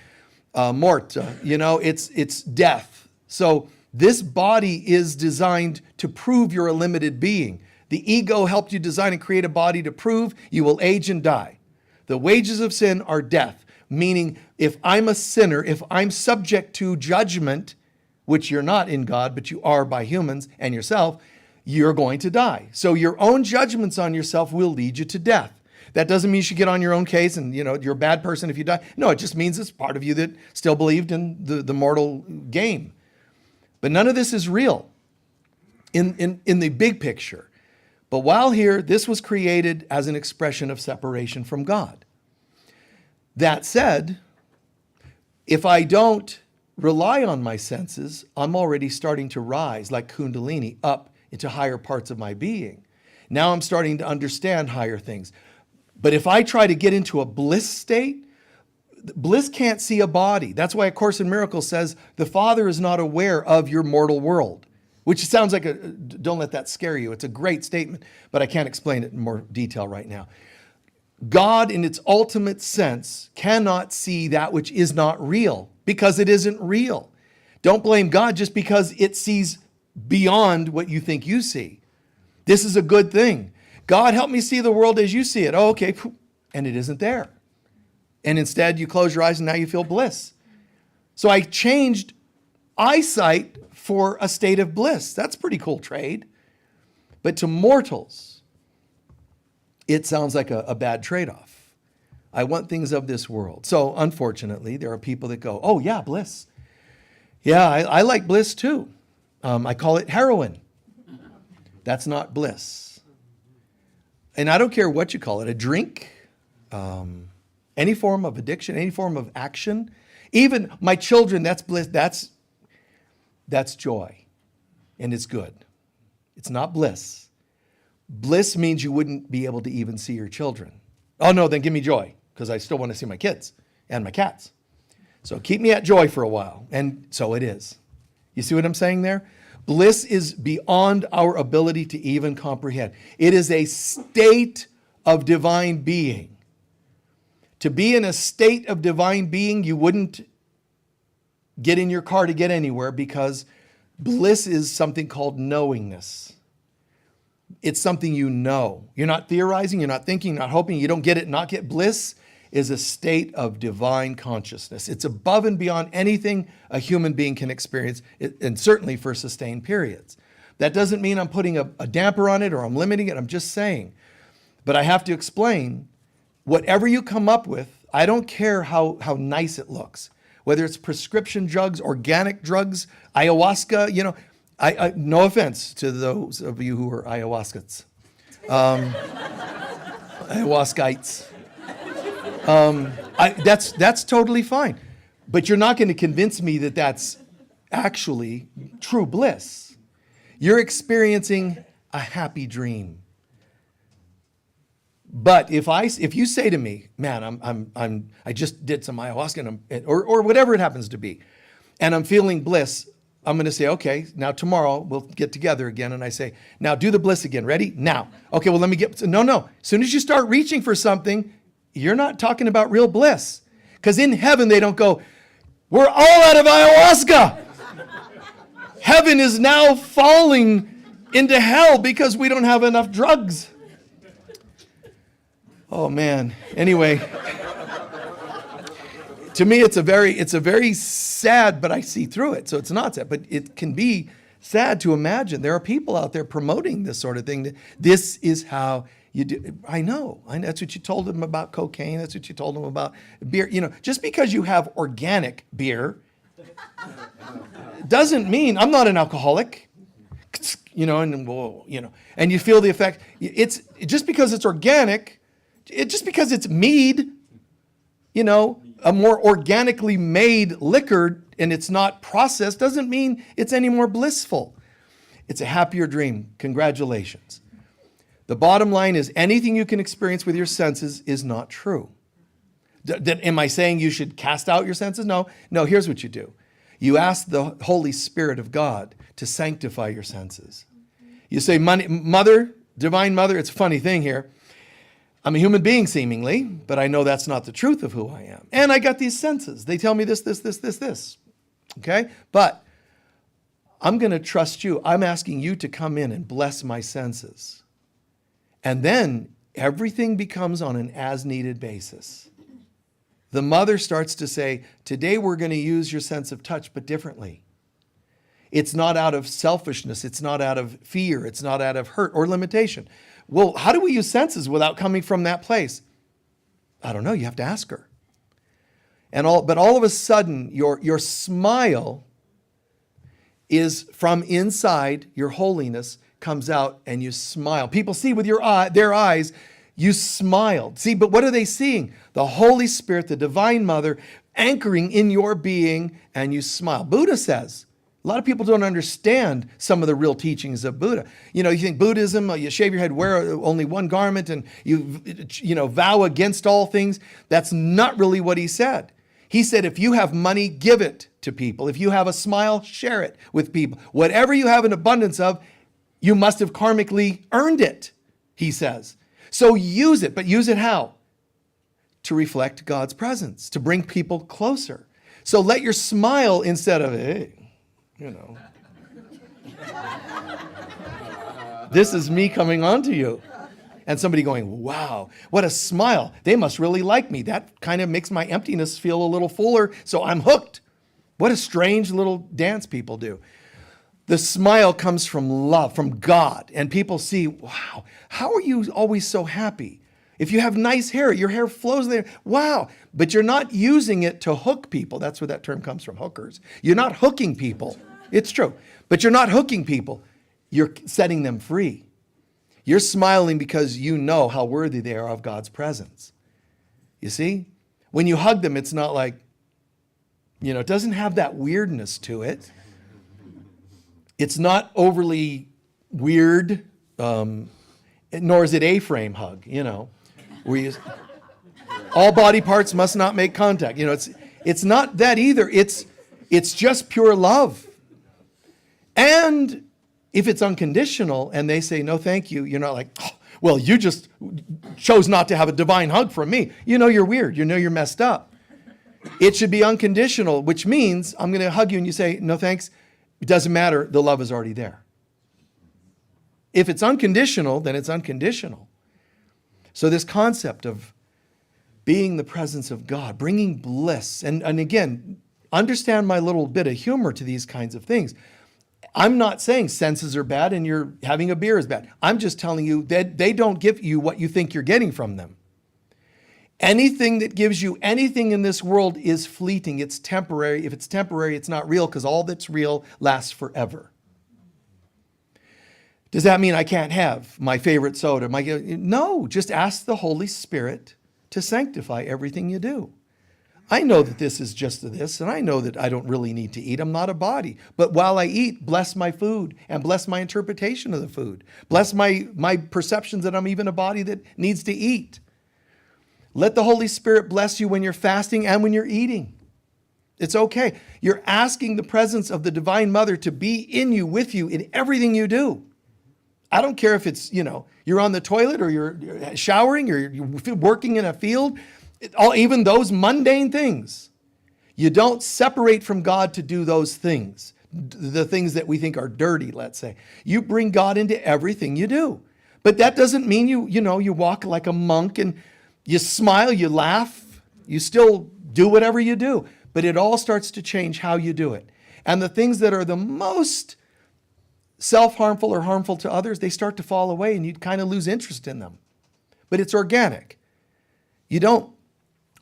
Mort, it's death. So this body is designed to prove you're a limited being. The ego helped you design and create a body to prove you will age and die. The wages of sin are death, meaning if I'm a sinner, if I'm subject to judgment, which you're not in God, but you are by humans and yourself, you're going to die. So your own judgments on yourself will lead you to death. That doesn't mean you should get on your own case and, you're a bad person if you die. No, it just means it's part of you that still believed in the mortal game. But none of this is real in the big picture. But while here, this was created as an expression of separation from God. That said, if I don't rely on my senses, I'm already starting to rise like Kundalini up into higher parts of my being. Now I'm starting to understand higher things. But if I try to get into a bliss state, bliss can't see a body. That's why A Course in Miracles says the Father is not aware of your mortal world, which sounds like don't let that scare you. It's a great statement, but I can't explain it in more detail right now. God, in its ultimate sense, cannot see that which is not real because it isn't real. Don't blame God just because it sees beyond what you think you see. This is a good thing. God, help me see the world as you see it. Oh, okay. And it isn't there. And instead, you close your eyes and now you feel bliss. So I changed eyesight for a state of bliss. That's pretty cool trade. But to mortals, it sounds like a bad trade-off. I want things of this world. So unfortunately, there are people that go, oh yeah, bliss. Yeah, I like bliss too. I call it heroin. That's not bliss. And I don't care what you call it, a drink, any form of addiction, any form of action. Even my children, that's bliss, that's joy. And it's good. It's not bliss. Bliss means you wouldn't be able to even see your children. Oh no, then give me joy, because I still want to see my kids and my cats. So keep me at joy for a while. And so it is. You see what I'm saying there? Bliss is beyond our ability to even comprehend. It is a state of divine being. To be in a state of divine being, you wouldn't get in your car to get anywhere because bliss is something called knowingness. It's something you know. You're not theorizing, you're not thinking, you're not hoping, you don't get it, not get bliss. Is a state of divine consciousness. It's above and beyond anything a human being can experience, and certainly for sustained periods. That doesn't mean I'm putting a damper on it or I'm limiting it. I'm just saying. But I have to explain, whatever you come up with, I don't care how nice it looks. Whether it's prescription drugs, organic drugs, ayahuasca, I no offense to those of you who are ayahuascans. Ayahuascites. That's totally fine. But you're not going to convince me that that's actually true bliss. You're experiencing a happy dream. But if you say to me, man, I just did some ayahuasca or whatever it happens to be, and I'm feeling bliss, I'm going to say, okay, now tomorrow we'll get together again. And I say, now do the bliss again. Ready? Now. Okay, well, let me no. As soon as you start reaching for something, you're not talking about real bliss. Because in heaven, they don't go, we're all out of ayahuasca. Heaven is now falling into hell because we don't have enough drugs. Oh man. Anyway, to me it's a very sad, but I see through it. So it's not sad, but it can be sad to imagine there are people out there promoting this sort of thing. This is how you do. I know. That's what you told them about cocaine. That's what you told them about beer. You know, just because you have organic beer doesn't mean I'm not an alcoholic. You know, and whoa, you know, and you feel the effect. It's just because it's organic, just because it's mead, you know, a more organically made liquor and it's not processed doesn't mean it's any more blissful. It's a happier dream. Congratulations. The bottom line is anything you can experience with your senses is not true. Am I saying you should cast out your senses? No. No, here's what you do. You ask the Holy Spirit of God to sanctify your senses. You say, Mother, Divine Mother, it's a funny thing here. I'm a human being seemingly, but I know that's not the truth of who I am. And I got these senses. They tell me this. Okay? But I'm going to trust you. I'm asking you to come in and bless my senses. And then everything becomes on an as-needed basis. The mother starts to say, today we're going to use your sense of touch, but differently. It's not out of selfishness. It's not out of fear. It's not out of hurt or limitation. Well, how do we use senses without coming from that place? I don't know. You have to ask her. But all of a sudden, your smile is from inside. Your holiness comes out, and you smile. People see with their eyes. You smiled. See, but what are they seeing? The Holy Spirit, the Divine Mother, anchoring in your being, and you smile. Buddha says. A lot of people don't understand some of the real teachings of Buddha. You know, you think Buddhism, you shave your head, wear only one garment, and you vow against all things. That's not really what he said. He said, if you have money, give it to people. If you have a smile, share it with people. Whatever you have an abundance of, you must have karmically earned it, he says. So use it, but use it how? To reflect God's presence, to bring people closer. So let your smile instead of, hey, you know, this is me coming on to you. And somebody going, wow, what a smile. They must really like me. That kind of makes my emptiness feel a little fuller, so I'm hooked. What a strange little dance people do. The smile comes from love, from God. And people see, wow, how are you always so happy? If you have nice hair, your hair flows there. Wow. But you're not using it to hook people. That's where that term comes from, hookers. You're not hooking people. It's true. But you're not hooking people. You're setting them free. You're smiling because you know how worthy they are of God's presence. You see? When you hug them, it's not like, it doesn't have that weirdness to it. It's not overly weird, nor is it A-frame hug, where you, all body parts must not make contact. It's not that either. It's just pure love. And if it's unconditional and they say, no, thank you, you're not like, oh, well, you just chose not to have a divine hug from me. You're weird. You're messed up. It should be unconditional, which means I'm going to hug you and you say, no, thanks. It doesn't matter. The love is already there. If it's unconditional, then it's unconditional. So this concept of being the presence of God, bringing bliss, and again, understand my little bit of humor to these kinds of things. I'm not saying senses are bad and you're having a beer is bad. I'm just telling you that they don't give you what you think you're getting from them. Anything that gives you anything in this world is fleeting. It's temporary. If it's temporary, it's not real because all that's real lasts forever. Does that mean I can't have my favorite soda? No, just ask the Holy Spirit to sanctify everything you do. I know that this is just this, and I know that I don't really need to eat. I'm not a body. But while I eat, bless my food and bless my interpretation of the food. Bless my perceptions that I'm even a body that needs to eat. Let the Holy Spirit bless you when you're fasting and when you're eating. It's okay. You're asking the presence of the Divine Mother to be in you, with you, in everything you do. I don't care if it's, you're on the toilet or you're showering or you're working in a field. Even those mundane things. You don't separate from God to do those things, the things that we think are dirty, let's say. You bring God into everything you do. But that doesn't mean you walk like a monk and You smile, you laugh, you still do whatever you do, but it all starts to change how you do it. And the things that are the most self-harmful or harmful to others, they start to fall away and you kind of lose interest in them. But it's organic. You don't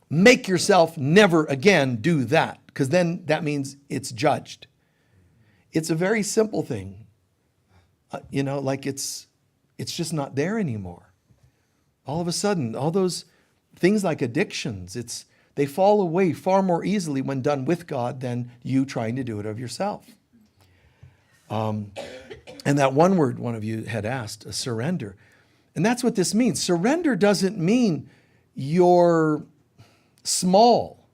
make yourself never again do that, because then that means it's judged. It's a very simple thing. Like it's just not there anymore. All of a sudden, all those things like addictions, they fall away far more easily when done with God than you trying to do it of yourself. And that one word one of you had asked, a surrender. And that's what this means. Surrender doesn't mean you're small.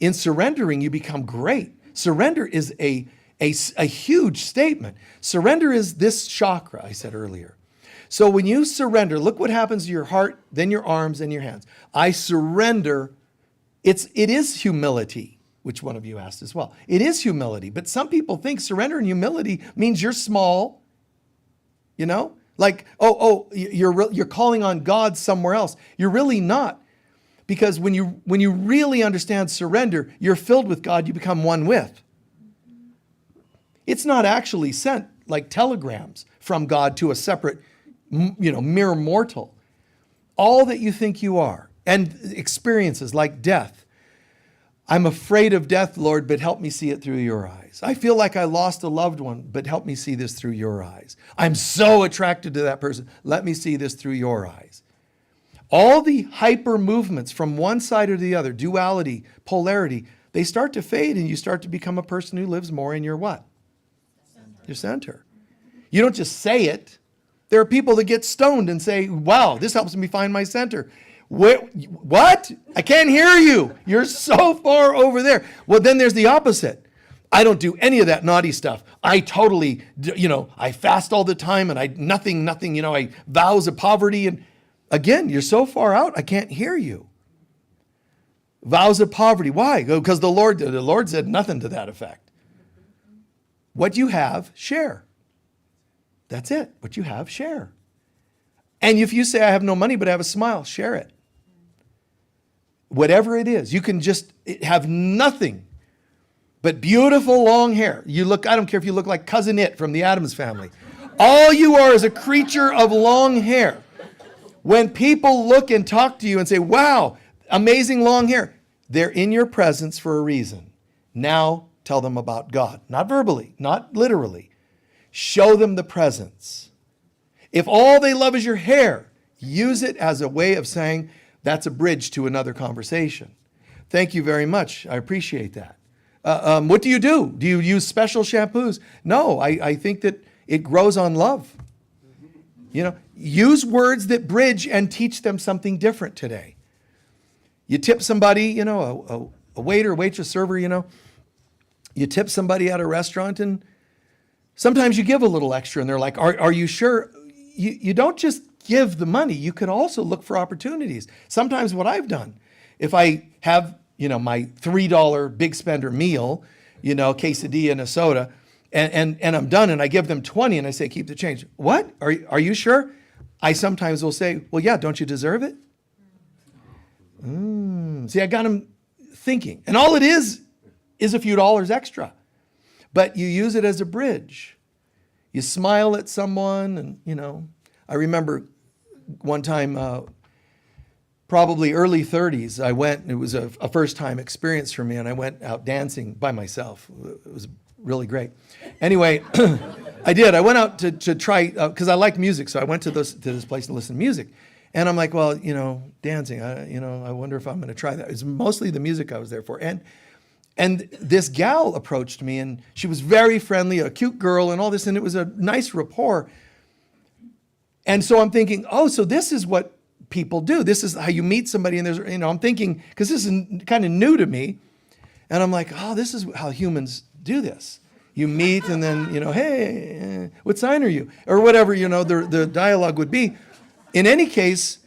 In surrendering, you become great. Surrender is a huge statement. Surrender is this chakra I said earlier. So when you surrender, look what happens to your heart, then your arms and your hands. I surrender. It is humility, which one of you asked as well. It is humility, but some people think surrender and humility means you're small. Like, you're calling on God somewhere else. You're really not. Because when you really understand surrender, you're filled with God, you become one with. It's not actually sent like telegrams from God to a separate, mere mortal. All that you think you are, and experiences like death. I'm afraid of death, Lord, but help me see it through your eyes. I feel like I lost a loved one, but help me see this through your eyes. I'm so attracted to that person. Let me see this through your eyes. All the hyper movements from one side or the other, duality, polarity, they start to fade and you start to become a person who lives more in your what? Your center. You don't just say it. There are people that get stoned and say, wow, this helps me find my center. What? I can't hear you. You're so far over there. Well, then there's the opposite. I don't do any of that naughty stuff. I totally, I fast all the time and I vows of poverty. And again, you're so far out, I can't hear you. Vows of poverty. Why? Because the Lord said nothing to that effect. What you have, share. That's it. What you have, share. And if you say, I have no money, but I have a smile, share it. Whatever it is, you can just have nothing but beautiful long hair. I don't care if you look like Cousin It from the Addams Family. All you are is a creature of long hair. When people look and talk to you and say, wow, amazing long hair, they're in your presence for a reason. Now tell them about God. Not verbally, not literally. Show them the presence. If all they love is your hair, use it as a way of saying, that's a bridge to another conversation. Thank you very much. I appreciate that. What do? Do you use special shampoos? No, I think that it grows on love. Use words that bridge and teach them something different today. You tip somebody, a waiter, waitress, server, you tip somebody at a restaurant and sometimes you give a little extra and they're like, are you sure? You don't just give the money. You could also look for opportunities. Sometimes what I've done, if I have, my $3 big spender meal, quesadilla and a soda, and I'm done and I give them 20 and I say, keep the change. What? Are you sure? I sometimes will say, well, yeah, don't you deserve it? See, I got them thinking. And all it is a few dollars extra. But you use it as a bridge. You smile at someone and, I remember one time, probably early 30s, I went, it was a first-time experience for me, and I went out dancing by myself. It was really great. Anyway, I did. I went out to try, because I like music, so I went to this place to listen to music. And I'm like, well, dancing, I wonder if I'm going to try that. It's mostly the music I was there for. And this gal approached me, and she was very friendly, a cute girl and all this, and it was a nice rapport. And so I'm thinking, oh, so this is what people do. This is how you meet somebody, and there's, I'm thinking, because this is kind of new to me, and I'm like, oh, this is how humans do this. You meet, and then, hey, what sign are you? Or whatever, the dialogue would be. In any case,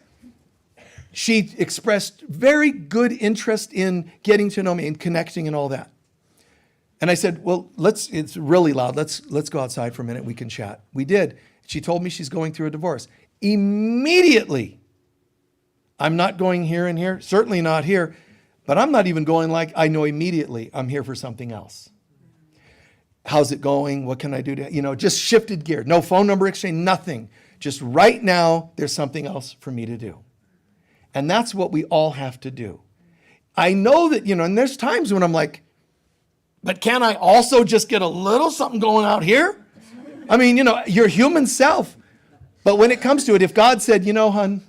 she expressed very good interest in getting to know me and connecting and all that. And I said, well, it's really loud. Let's go outside for a minute. We can chat. We did. She told me she's going through a divorce. Immediately, I'm not going here and here, certainly not here, but I'm not even going like I know immediately I'm here for something else. How's it going? What can I do to, just shifted gear. No phone number exchange, nothing. Just right now, there's something else for me to do. And that's what we all have to do. I know that, and there's times when I'm like, but can I also just get a little something going out here? I mean, your human self. But when it comes to it, if God said, hon,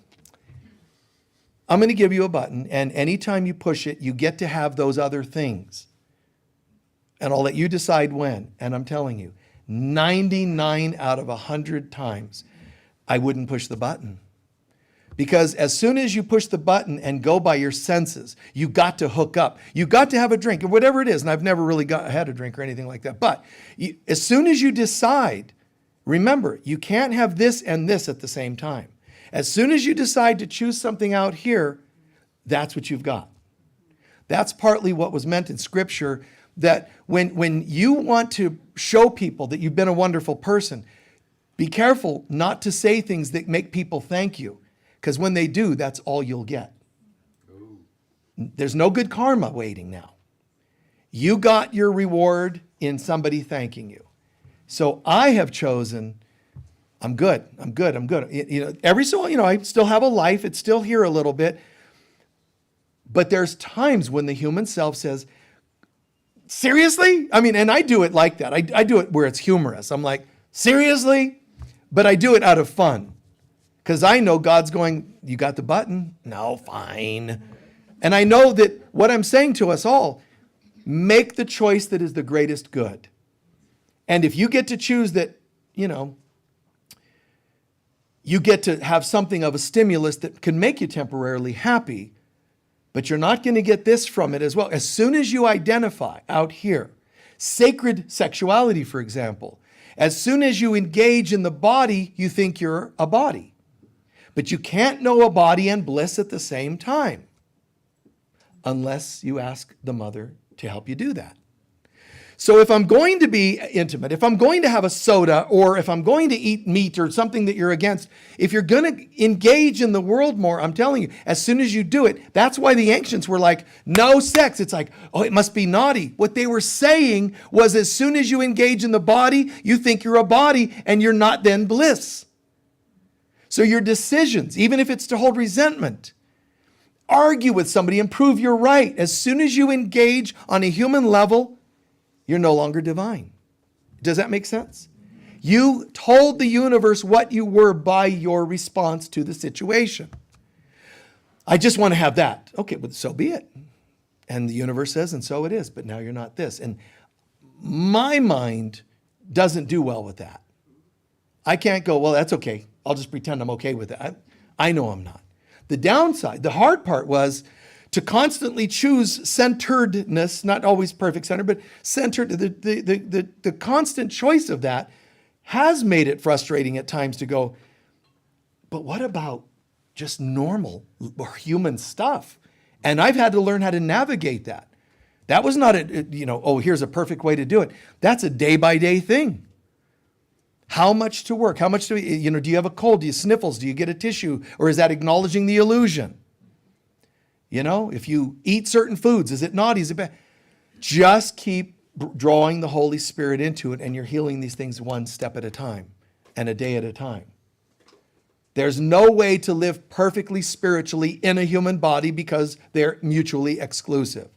I'm going to give you a button, and anytime you push it, you get to have those other things. And I'll let you decide when. And I'm telling you, 99 out of 100 times, I wouldn't push the button. Because as soon as you push the button and go by your senses, you got to hook up. You got to have a drink, or whatever it is. And I've never really had a drink or anything like that. But as soon as you decide, remember, you can't have this and this at the same time. As soon as you decide to choose something out here, that's what you've got. That's partly what was meant in Scripture, that when you want to show people that you've been a wonderful person, be careful not to say things that make people thank you. Because when they do, that's all you'll get. There's no good karma waiting now. You got your reward in somebody thanking you. So I have chosen, I'm good. Every so, I still have a life. It's still here a little bit. But there's times when the human self says, seriously? I mean, and I do it like that. I do it where it's humorous. I'm like, seriously? But I do it out of fun. Because I know God's going, you got the button? No, fine. And I know that what I'm saying to us all, make the choice that is the greatest good. And if you get to choose that, you get to have something of a stimulus that can make you temporarily happy, but you're not going to get this from it as well. As soon as you identify out here, sacred sexuality, for example, as soon as you engage in the body, you think you're a body. But you can't know a body and bliss at the same time unless you ask the mother to help you do that. So if I'm going to be intimate, if I'm going to have a soda, or if I'm going to eat meat or something that you're against, if you're going to engage in the world more, I'm telling you, as soon as you do it, that's why the ancients were like, no sex. It's like, oh, it must be naughty. What they were saying was, as soon as you engage in the body, you think you're a body and you're not then bliss. So your decisions, even if it's to hold resentment, argue with somebody and prove you're right. As soon as you engage on a human level, you're no longer divine. Does that make sense? You told the universe what you were by your response to the situation. I just want to have that. Okay, but so be it. And the universe says, and so it is, but now you're not this. And my mind doesn't do well with that. I can't go, well, that's okay. I'll just pretend I'm okay with it. I know I'm not. The downside, the hard part was to constantly choose centeredness, not always perfect center, but centered. The constant choice of that has made it frustrating at times to go, but what about just normal or human stuff? And I've had to learn how to navigate that. That was not here's a perfect way to do it. That's a day-by-day thing. How much to work? How much do you have a cold? Do you sniffles? Do you get a tissue? Or is that acknowledging the illusion? If you eat certain foods, is it naughty? Is it bad? Just keep drawing the Holy Spirit into it, and you're healing these things one step at a time and a day at a time. There's no way to live perfectly spiritually in a human body because they're mutually exclusive.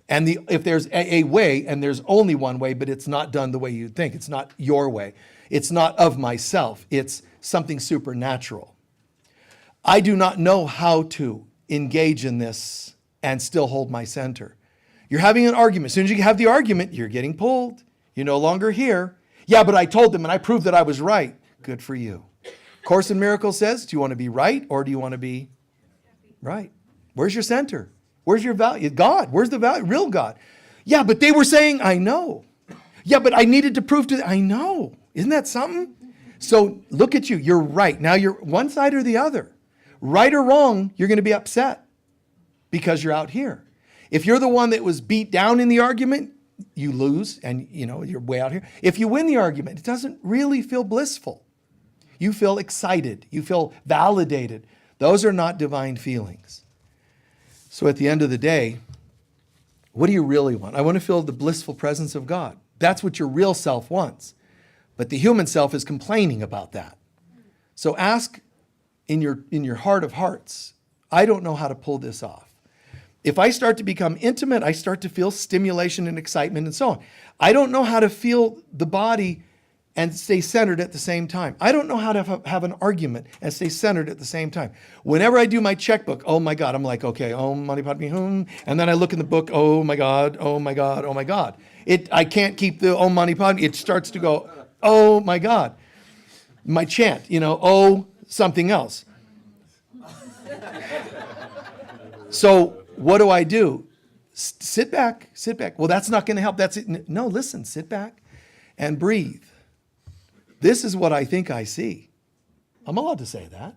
And if there's a way, and there's only one way, but it's not done the way you think. It's not your way. It's not of myself. It's something supernatural. I do not know how to engage in this and still hold my center. You're having an argument. As soon as you have the argument, you're getting pulled. You're no longer here. Yeah, but I told them and I proved that I was right. Good for you. Course in Miracles says, do you want to be right or do you want to be right? Where's your center? Where's your value? God. Where's the value? Real God. Yeah, but they were saying, I know. Yeah, but I needed to prove to them. I know. Isn't that something? So look at you. You're right. Now you're one side or the other. Right or wrong, you're going to be upset because you're out here. If you're the one that was beat down in the argument, you lose and you're way out here. If you win the argument, it doesn't really feel blissful. You feel excited. You feel validated. Those are not divine feelings. So at the end of the day, what do you really want? I want to feel the blissful presence of God. That's what your real self wants. But the human self is complaining about that. So ask in your heart of hearts, I don't know how to pull this off. If I start to become intimate, I start to feel stimulation and excitement and so on. I don't know how to feel the body and stay centered at the same time. I don't know how to have an argument and stay centered at the same time. Whenever I do my checkbook, oh my God, I'm like, okay, Om Mani Padme Hum. And then I look in the book, oh my God, oh my God, oh my God. I can't keep the Om Mani Padme. It starts to go, oh my God. My chant, oh something else. So what do? Sit back. Well, that's not going to help. That's it. No, listen, sit back and breathe. This is what I think I see. I'm allowed to say that.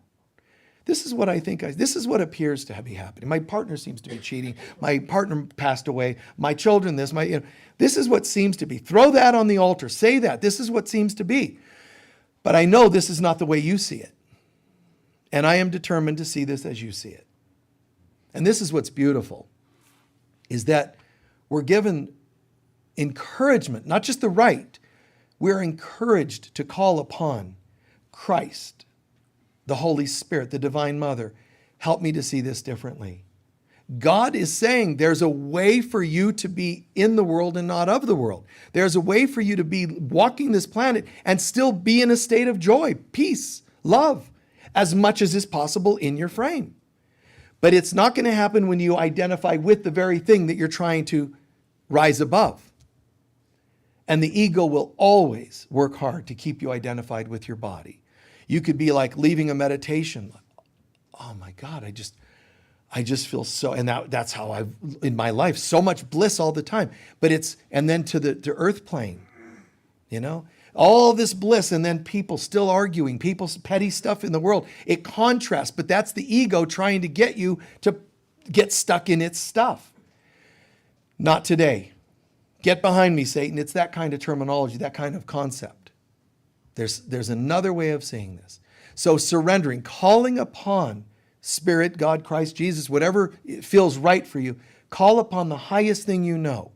This is what I think this is what appears to be happening. My partner seems to be cheating. My partner passed away. My children, this is what seems to be. Throw that on the altar. Say that. This is what seems to be. But I know this is not the way you see it. And I am determined to see this as you see it. And this is what's beautiful, is that we're given encouragement, not just the right. We're encouraged to call upon Christ, the Holy Spirit, the Divine Mother. Help me to see this differently. God is saying there's a way for you to be in the world and not of the world. There's a way for you to be walking this planet and still be in a state of joy, peace, love, as much as is possible in your frame. But it's not going to happen when you identify with the very thing that you're trying to rise above. And the ego will always work hard to keep you identified with your body. You could be like leaving a meditation. Oh my God, I just feel so, and that's how I've, in my life, so much bliss all the time. But and then to earth plane, all this bliss, and then people still arguing, people's petty stuff in the world. It contrasts, but that's the ego trying to get you to get stuck in its stuff. Not today. Get behind me, Satan. It's that kind of terminology, that kind of concept. There's another way of seeing this. So surrendering, calling upon Spirit, God, Christ, Jesus, whatever feels right for you, call upon the highest thing you know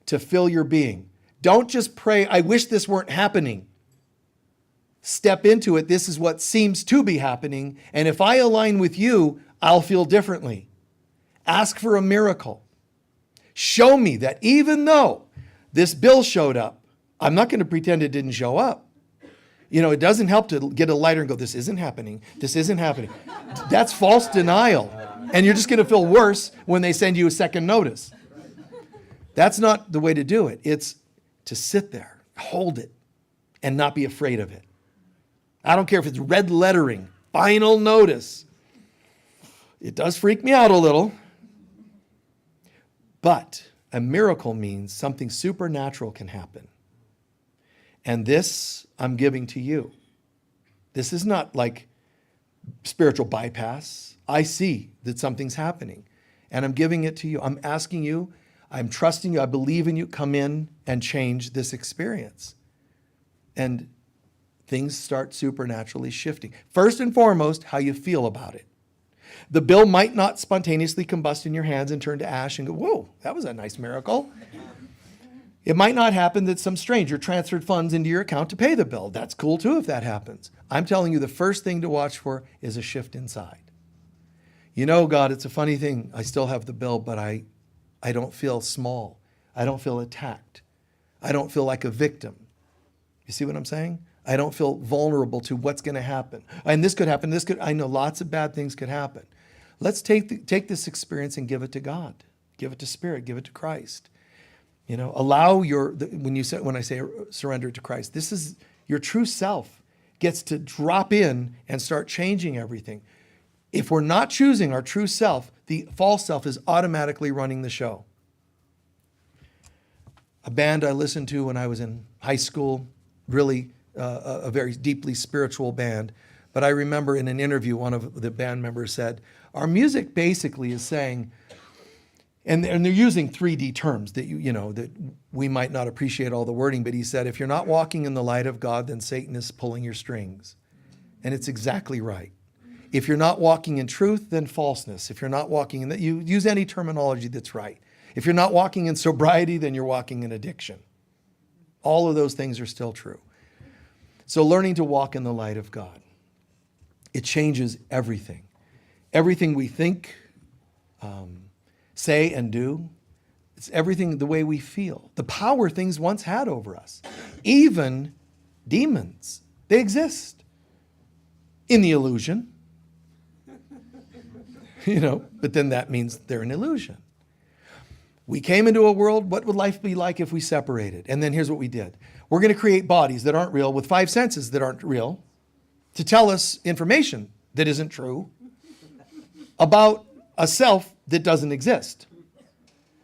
to fill your being. Don't just pray, I wish this weren't happening. Step into it. This is what seems to be happening. And if I align with you, I'll feel differently. Ask for a miracle. Show me that even though this bill showed up, I'm not going to pretend it didn't show up. It doesn't help to get a lighter and go, this isn't happening. This isn't happening. That's false denial. And you're just going to feel worse when they send you a second notice. That's not the way to do it. It's to sit there, hold it, and not be afraid of it. I don't care if it's red lettering, final notice. It does freak me out a little. But a miracle means something supernatural can happen. And this I'm giving to you. This is not like spiritual bypass. I see that something's happening and I'm giving it to you. I'm asking you, I'm trusting you, I believe in you. Come in and change this experience. And things start supernaturally shifting. First and foremost, how you feel about it. The bill might not spontaneously combust in your hands and turn to ash and go, whoa, that was a nice miracle. It might not happen that some stranger transferred funds into your account to pay the bill. That's cool too if that happens. I'm telling you, the first thing to watch for is a shift inside. God, it's a funny thing. I still have the bill, but I don't feel small. I don't feel attacked. I don't feel like a victim. You see what I'm saying? I don't feel vulnerable to what's going to happen. And this could happen. I know lots of bad things could happen. Let's take this experience and give it to God. Give it to Spirit. Give it to Christ. Allow when I say surrender to Christ, this is your true self gets to drop in and start changing everything. If we're not choosing our true self, the false self is automatically running the show. A band I listened to when I was in high school, really a very deeply spiritual band. But I remember in an interview, one of the band members said, our music basically is saying, and they're using 3D terms that that we might not appreciate all the wording, but he said, if you're not walking in the light of God, then Satan is pulling your strings. And it's exactly right. If you're not walking in truth, then falseness. If you're not walking in that, you use any terminology that's right. If you're not walking in sobriety, then you're walking in addiction. All of those things are still true. So learning to walk in the light of God, it changes everything. Everything we think, say, and do. It's everything the way we feel. The power things once had over us. Even demons, they exist in the illusion. But then that means they're an illusion. We came into a world, what would life be like if we separated? And then here's what we did. We're going to create bodies that aren't real with 5 senses that aren't real to tell us information that isn't true about a self that doesn't exist.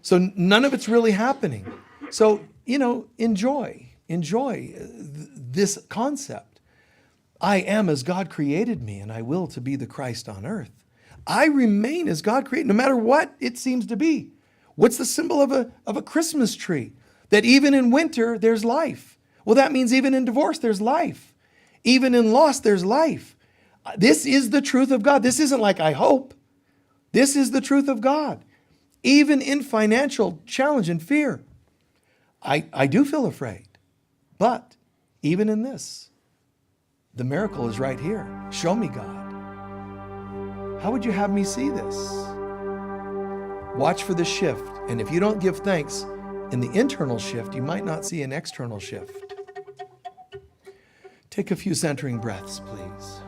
So none of it's really happening. So, enjoy this concept. I am as God created me, and I will to be the Christ on earth. I remain as God created, no matter what it seems to be. What's the symbol of a Christmas tree? That even in winter, there's life. Well, that means even in divorce, there's life. Even in loss, there's life. This is the truth of God. This isn't like I hope. This is the truth of God. Even in financial challenge and fear, I do feel afraid. But even in this, the miracle is right here. Show me, God. How would you have me see this? Watch for the shift. And if you don't give thanks in the internal shift, you might not see an external shift. Take a few centering breaths, please.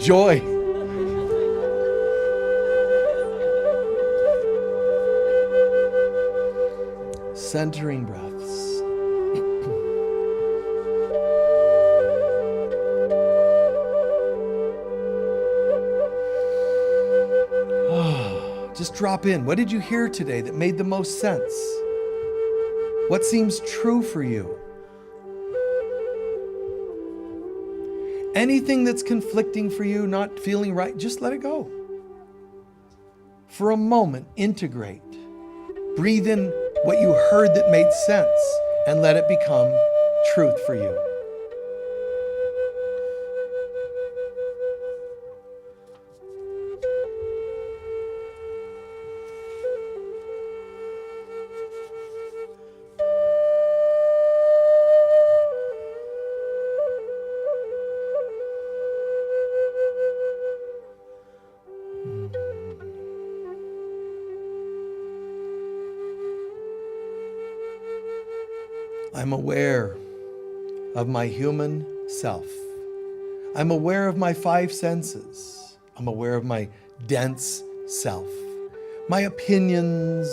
Joy. Centering breaths. Just drop in. What did you hear today that made the most sense? What seems true for you? Anything that's conflicting for you, not feeling right, just let it go. For a moment, integrate. Breathe in what you heard that made sense and let it become truth for you. I'm aware of my human self. I'm aware of my 5 senses. I'm aware of my dense self, my opinions,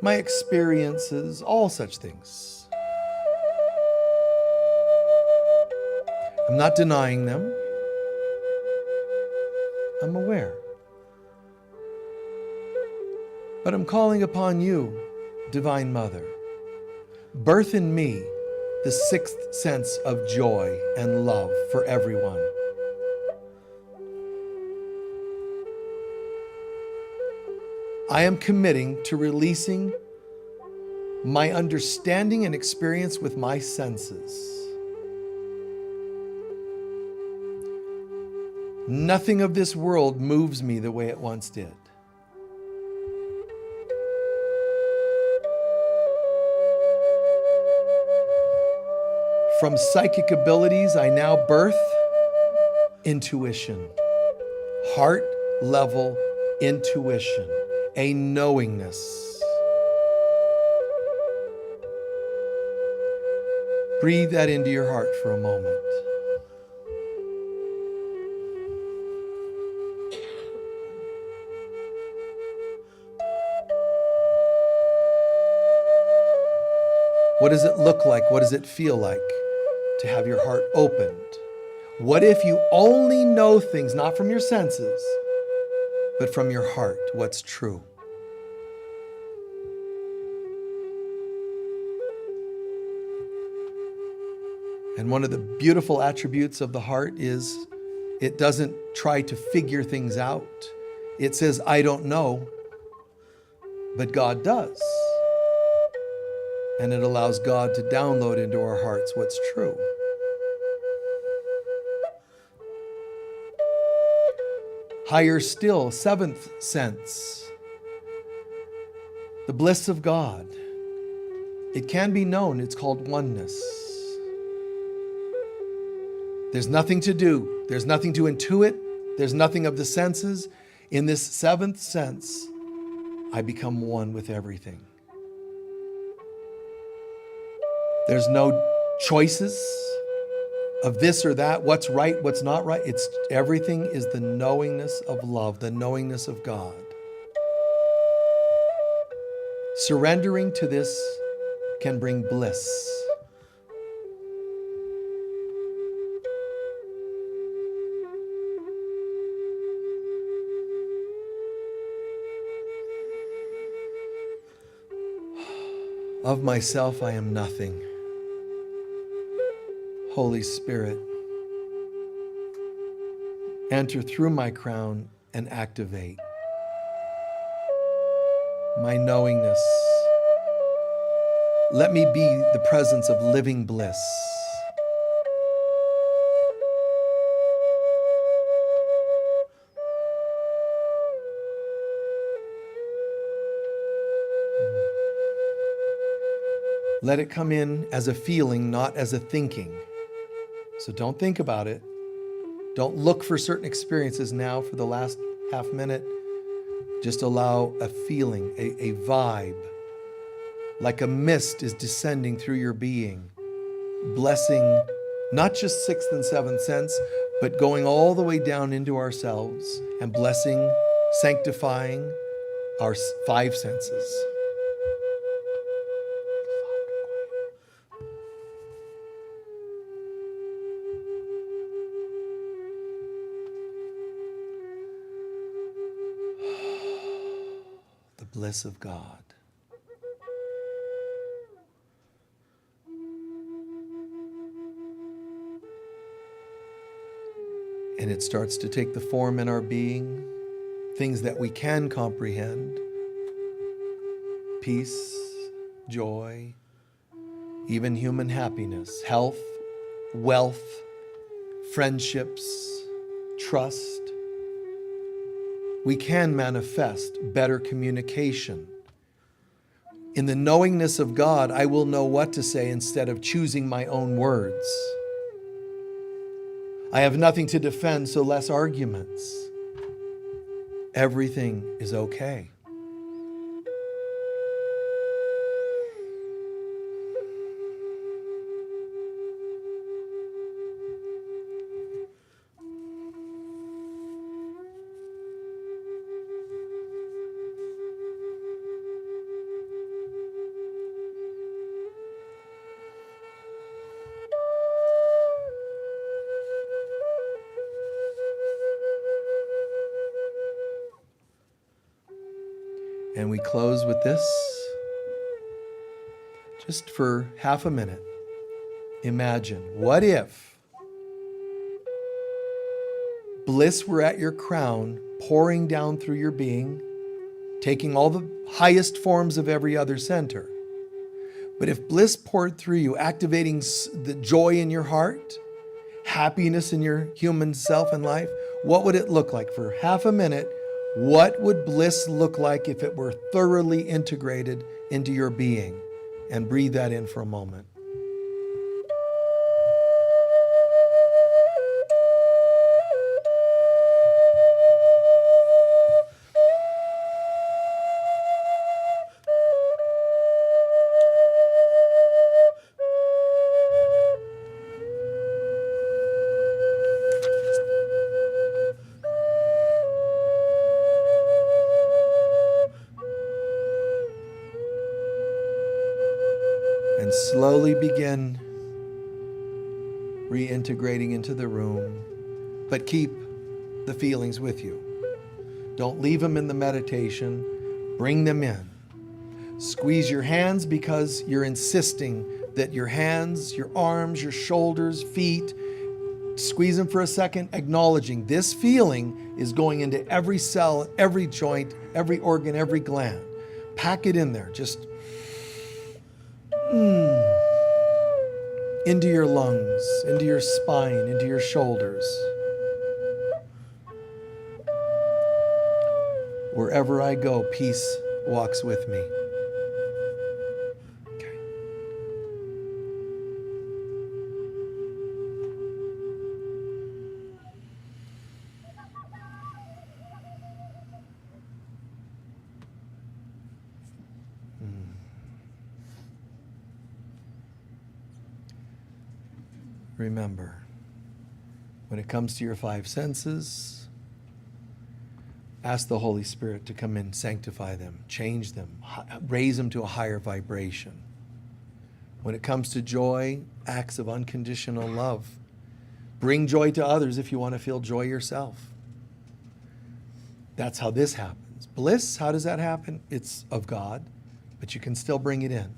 my experiences, all such things. I'm not denying them. I'm aware. But I'm calling upon you, Divine Mother. Birth in me the 6th sense of joy and love for everyone. I am committing to releasing my understanding and experience with my senses. Nothing of this world moves me the way it once did. From psychic abilities, I now birth intuition, heart level intuition, a knowingness. Breathe that into your heart for a moment. What does it look like? What does it feel like to have your heart opened? What if you only know things, not from your senses, but from your heart, what's true? And one of the beautiful attributes of the heart is it doesn't try to figure things out. It says, I don't know, but God does. And it allows God to download into our hearts what's true. Higher still, seventh sense, the bliss of God. It can be known. It's called oneness. There's nothing to do. There's nothing to intuit. There's nothing of the senses. In this seventh sense, I become one with everything. There's no choices of this or that, what's right, what's not right. It's everything is the knowingness of love, the knowingness of God. Surrendering to this can bring bliss. Of myself, I am nothing. Holy Spirit, enter through my crown and activate my knowingness. Let me be the presence of living bliss. Let it come in as a feeling, not as a thinking. So don't think about it. Don't look for certain experiences now for the last half minute. Just allow a feeling, a vibe, like a mist is descending through your being, blessing not just sixth and seventh sense, but going all the way down into ourselves and blessing, sanctifying our five senses. The bliss of God. And it starts to take the form in our being, things that we can comprehend, peace, joy, even human happiness, health, wealth, friendships, trust. We can manifest better communication. In the knowingness of God, I will know what to say instead of choosing my own words. I have nothing to defend, so less arguments. Everything is okay. And we close with this. Just for half a minute, imagine, what if bliss were at your crown, pouring down through your being, taking all the highest forms of every other center. But if bliss poured through you, activating the joy in your heart, happiness in your human self and life, what would it look like? For half a minute, what would bliss look like if it were thoroughly integrated into your being? And breathe that in for a moment. And slowly begin reintegrating into the room, but keep the feelings with you. Don't leave them in the meditation. Bring them in. Squeeze your hands because you're insisting that your hands, your arms, your shoulders, feet, squeeze them for a second, acknowledging this feeling is going into every cell, every joint, every organ, every gland. Pack it in there. Just Into your lungs, into your spine, into your shoulders. Wherever I go, peace walks with me. Okay. Remember, when it comes to your five senses, ask the Holy Spirit to come in, sanctify them, change them, raise them to a higher vibration. When it comes to joy, acts of unconditional love. Bring joy to others if you want to feel joy yourself. That's how this happens. Bliss, how does that happen? It's of God, but you can still bring it in.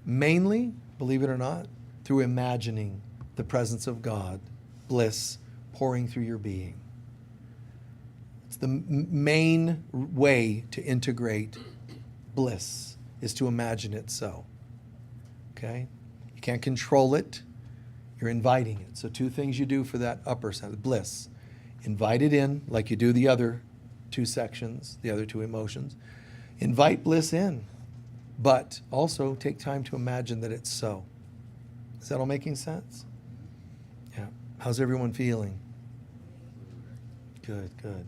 Mainly, believe it or not, through imagining the presence of God, bliss, pouring through your being. It's the main way to integrate bliss, is to imagine it so. Okay? You can't control it. You're inviting it. So 2 things you do for that upper sense, bliss. Invite it in, like you do the other 2 sections, the other 2 emotions. Invite bliss in, but also take time to imagine that it's so. Is that all making sense? Yeah. How's everyone feeling? Good, good.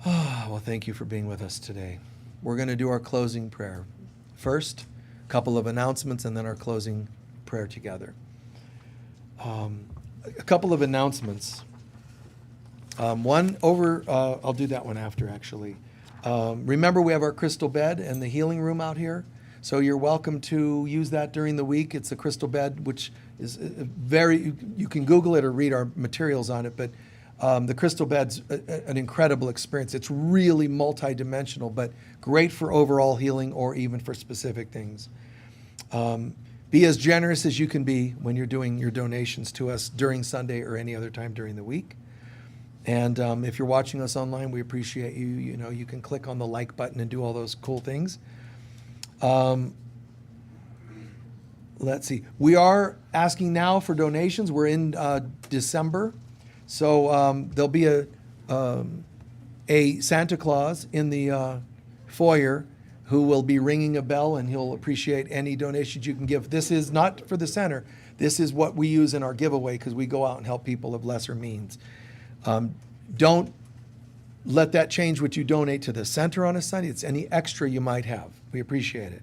Well, thank you for being with us today. We're going to do our closing prayer. First, a couple of announcements and then our closing prayer together. A couple of announcements. One over, I'll do that one after actually. Remember, we have our crystal bed and the healing room out here. So you're welcome to use that during the week. It's a crystal bed, which is you can Google it or read our materials on it, but the crystal bed's an incredible experience. It's really multidimensional, but great for overall healing or even for specific things. Be as generous as you can be when you're doing your donations to us during Sunday or any other time during the week. And if you're watching us online, we appreciate you. You know, you can click on the like button and do all those cool things. Let's see. We are asking now for donations. We're in December. So there'll be a Santa Claus in the foyer who will be ringing a bell, and he'll appreciate any donations you can give. This is not for the center. This is what we use in our giveaway because we go out and help people of lesser means. Don't let that change what you donate to the center on a Sunday. It's any extra you might have. We appreciate it.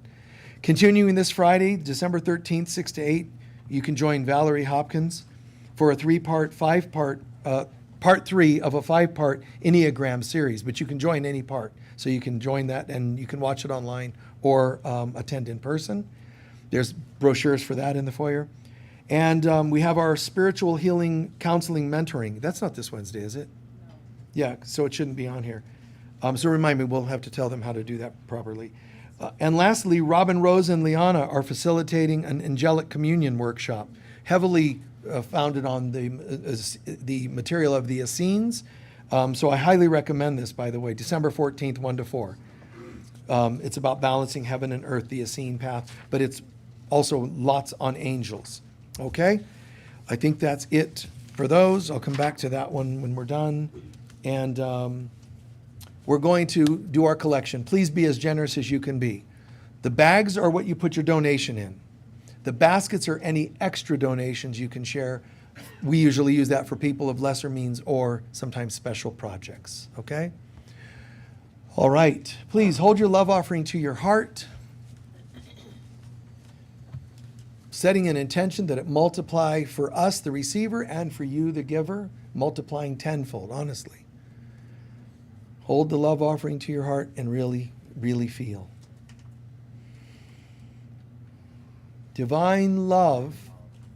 Continuing this Friday, December 13th, 6 to 8, you can join Valerie Hopkins for a part 3 of a 5-part Enneagram series, but you can join any part. So you can join that and you can watch it online or attend in person. There's brochures for that in the foyer. And we have our spiritual healing counseling mentoring. That's not this Wednesday, is it? No. Yeah, so it shouldn't be on here. So remind me, we'll have to tell them how to do that properly. And lastly, Robin, Rose, and Liana are facilitating an angelic communion workshop, heavily founded on the material of the Essenes. So I highly recommend this, by the way, December 14th, 1 to 4. It's about balancing heaven and earth, the Essene path, but it's also lots on angels. Okay? I think that's it for those. I'll come back to that one when we're done. And we're going to do our collection. Please be as generous as you can be. The bags are what you put your donation in. The baskets are any extra donations you can share. We usually use that for people of lesser means or sometimes special projects. Okay? All right. Please hold your love offering to your heart, setting an intention that it multiply for us, the receiver, and for you, the giver, multiplying tenfold, honestly. Hold the love offering to your heart and really, really feel. Divine love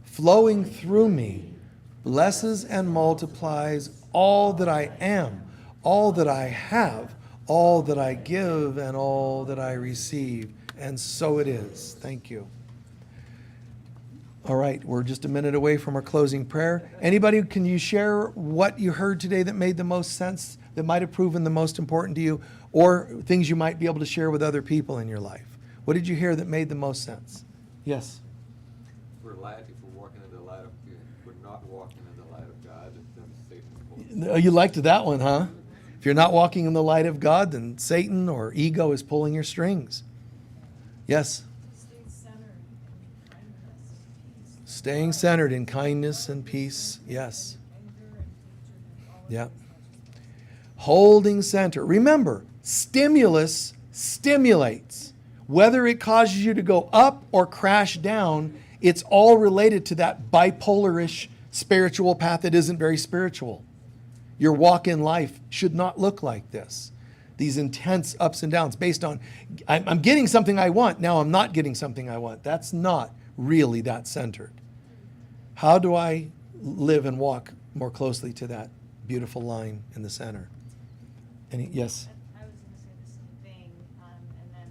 flowing through me blesses and multiplies all that I am, all that I have, all that I give, and all that I receive. And so it is. Thank you. All right, we're just a minute away from our closing prayer. Anybody, can you share what you heard today that made the most sense, that might have proven the most important to you, or things you might be able to share with other people in your life? What did you hear that made the most sense? Yes. If we're walking in the light of, if we're not walking in the light of God, then Satan will. You liked that one, huh? If you're not walking in the light of God, then Satan or ego is pulling your strings. Yes. Staying centered in kindness and peace. Yes. Yeah. Holding center. Remember, stimulus stimulates. Whether it causes you to go up or crash down, it's all related to that bipolarish spiritual path that isn't very spiritual. Your walk in life should not look like this. These intense ups and downs based on, I'm getting something I want, now I'm not getting something I want. That's not really that centered. How do I live and walk more closely to that beautiful line in the center? Yes? I was going to say the same thing, and then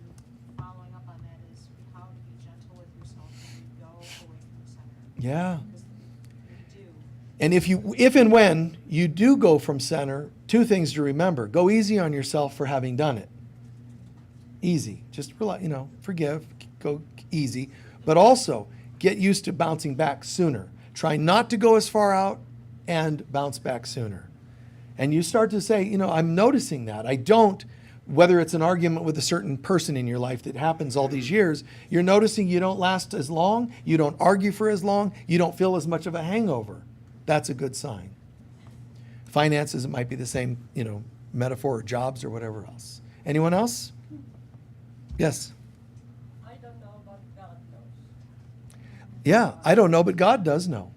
following up on that is how to be gentle with yourself when you go away from the center. Yeah. Because you do. And if and when you do go from center, two things to remember. Go easy on yourself for having done it. Easy. Just forgive, go easy. But also, get used to bouncing back sooner. Try not to go as far out and bounce back sooner. And you start to say, I'm noticing that. I don't, whether it's an argument with a certain person in your life that happens all these years, you're noticing you don't last as long, you don't argue for as long, you don't feel as much of a hangover. That's a good sign. Finances, it might be the same, metaphor, or jobs or whatever else. Anyone else? Yes? I don't know, but God knows. Yeah, I don't know, but God does know.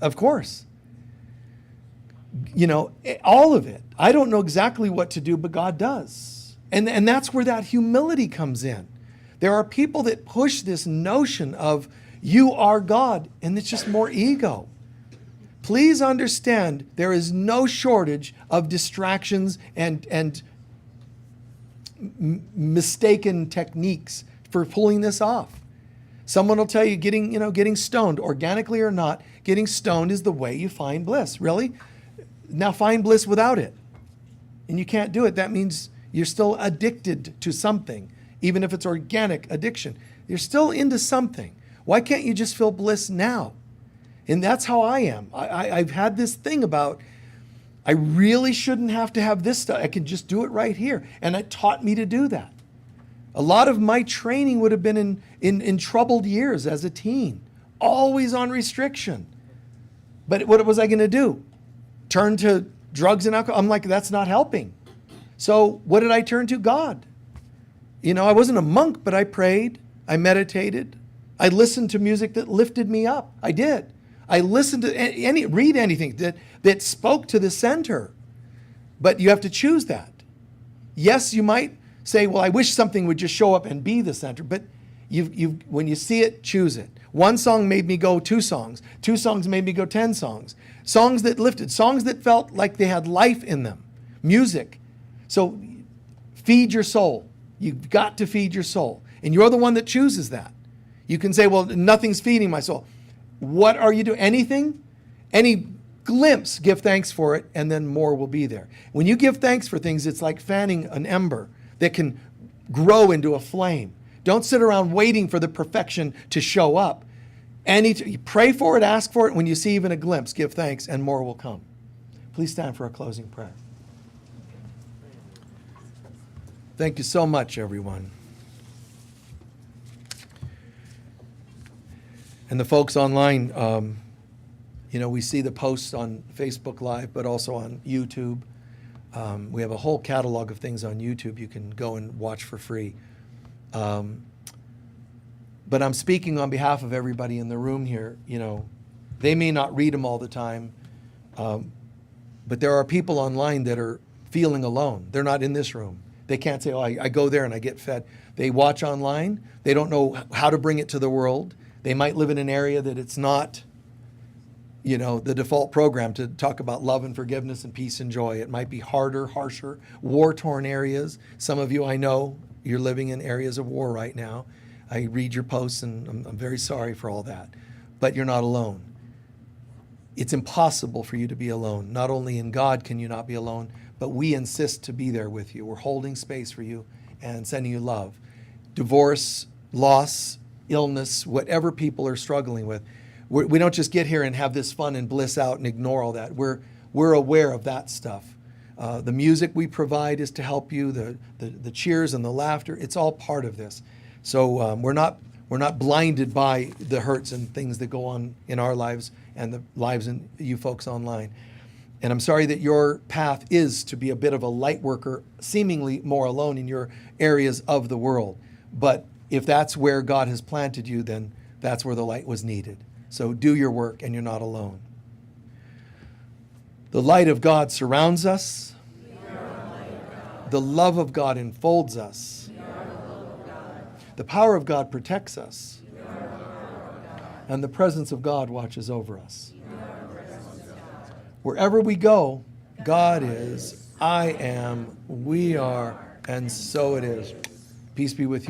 Of course. All of it. I don't know exactly what to do, but God does. And that's where that humility comes in. There are people that push this notion of you are God, and it's just more ego. Please understand there is no shortage of distractions and mistaken techniques for pulling this off. Someone will tell you getting stoned, organically or not, getting stoned is the way you find bliss. Really? Now find bliss without it. And you can't do it. That means you're still addicted to something, even if it's organic addiction. You're still into something. Why can't you just feel bliss now? And that's how I am. I've had this thing about, I really shouldn't have to have this stuff. I can just do it right here. And it taught me to do that. A lot of my training would have been in troubled years as a teen, always on restriction. But what was I going to do? Turn to drugs and alcohol? I'm like, that's not helping. So what did I turn to? God. I wasn't a monk, but I prayed. I meditated. I listened to music that lifted me up. I did. I listened to read anything that spoke to the center. But you have to choose that. Yes, you might say, well, I wish something would just show up and be the center. But when you see it, choose it. One song made me go 2 songs. 2 songs made me go 10 songs. Songs that lifted, songs that felt like they had life in them. Music. So feed your soul. You've got to feed your soul. And you're the one that chooses that. You can say, well, nothing's feeding my soul. What are you doing? Anything? Any glimpse, give thanks for it, and then more will be there. When you give thanks for things, it's like fanning an ember that can grow into a flame. Don't sit around waiting for the perfection to show up. You pray for it, ask for it. When you see even a glimpse, give thanks, and more will come. Please stand for a closing prayer. Thank you so much, everyone. And the folks online, we see the posts on Facebook Live, but also on YouTube. We have a whole catalog of things on YouTube you can go and watch for free. But I'm speaking on behalf of everybody in the room here. They may not read them all the time, but there are people online that are feeling alone. They're not in this room. They can't say, I go there and I get fed. They watch online. They don't know how to bring it to the world. They might live in an area that it's not, the default program to talk about love and forgiveness and peace and joy. It might be harder, harsher, war-torn areas. Some of you, I know, you're living in areas of war right now. I read your posts, and I'm very sorry for all that. But you're not alone. It's impossible for you to be alone. Not only in God can you not be alone, but we insist to be there with you. We're holding space for you and sending you love. divorce, loss, illness, whatever people are struggling with. We don't just get here and have this fun and bliss out and ignore all that. We're aware of that stuff. The music we provide is to help you. The cheers and the laughter, it's all part of this. So we're not blinded by the hurts and things that go on in our lives and the lives in you folks online. And I'm sorry that your path is to be a bit of a light worker, seemingly more alone in your areas of the world. But if that's where God has planted you, then that's where the light was needed. So do your work and you're not alone. The light of God surrounds us. The love of God enfolds us. The power of God protects us. And the presence of God watches over us. Wherever we go, God is, I am, we are, and so it is. Peace be with you.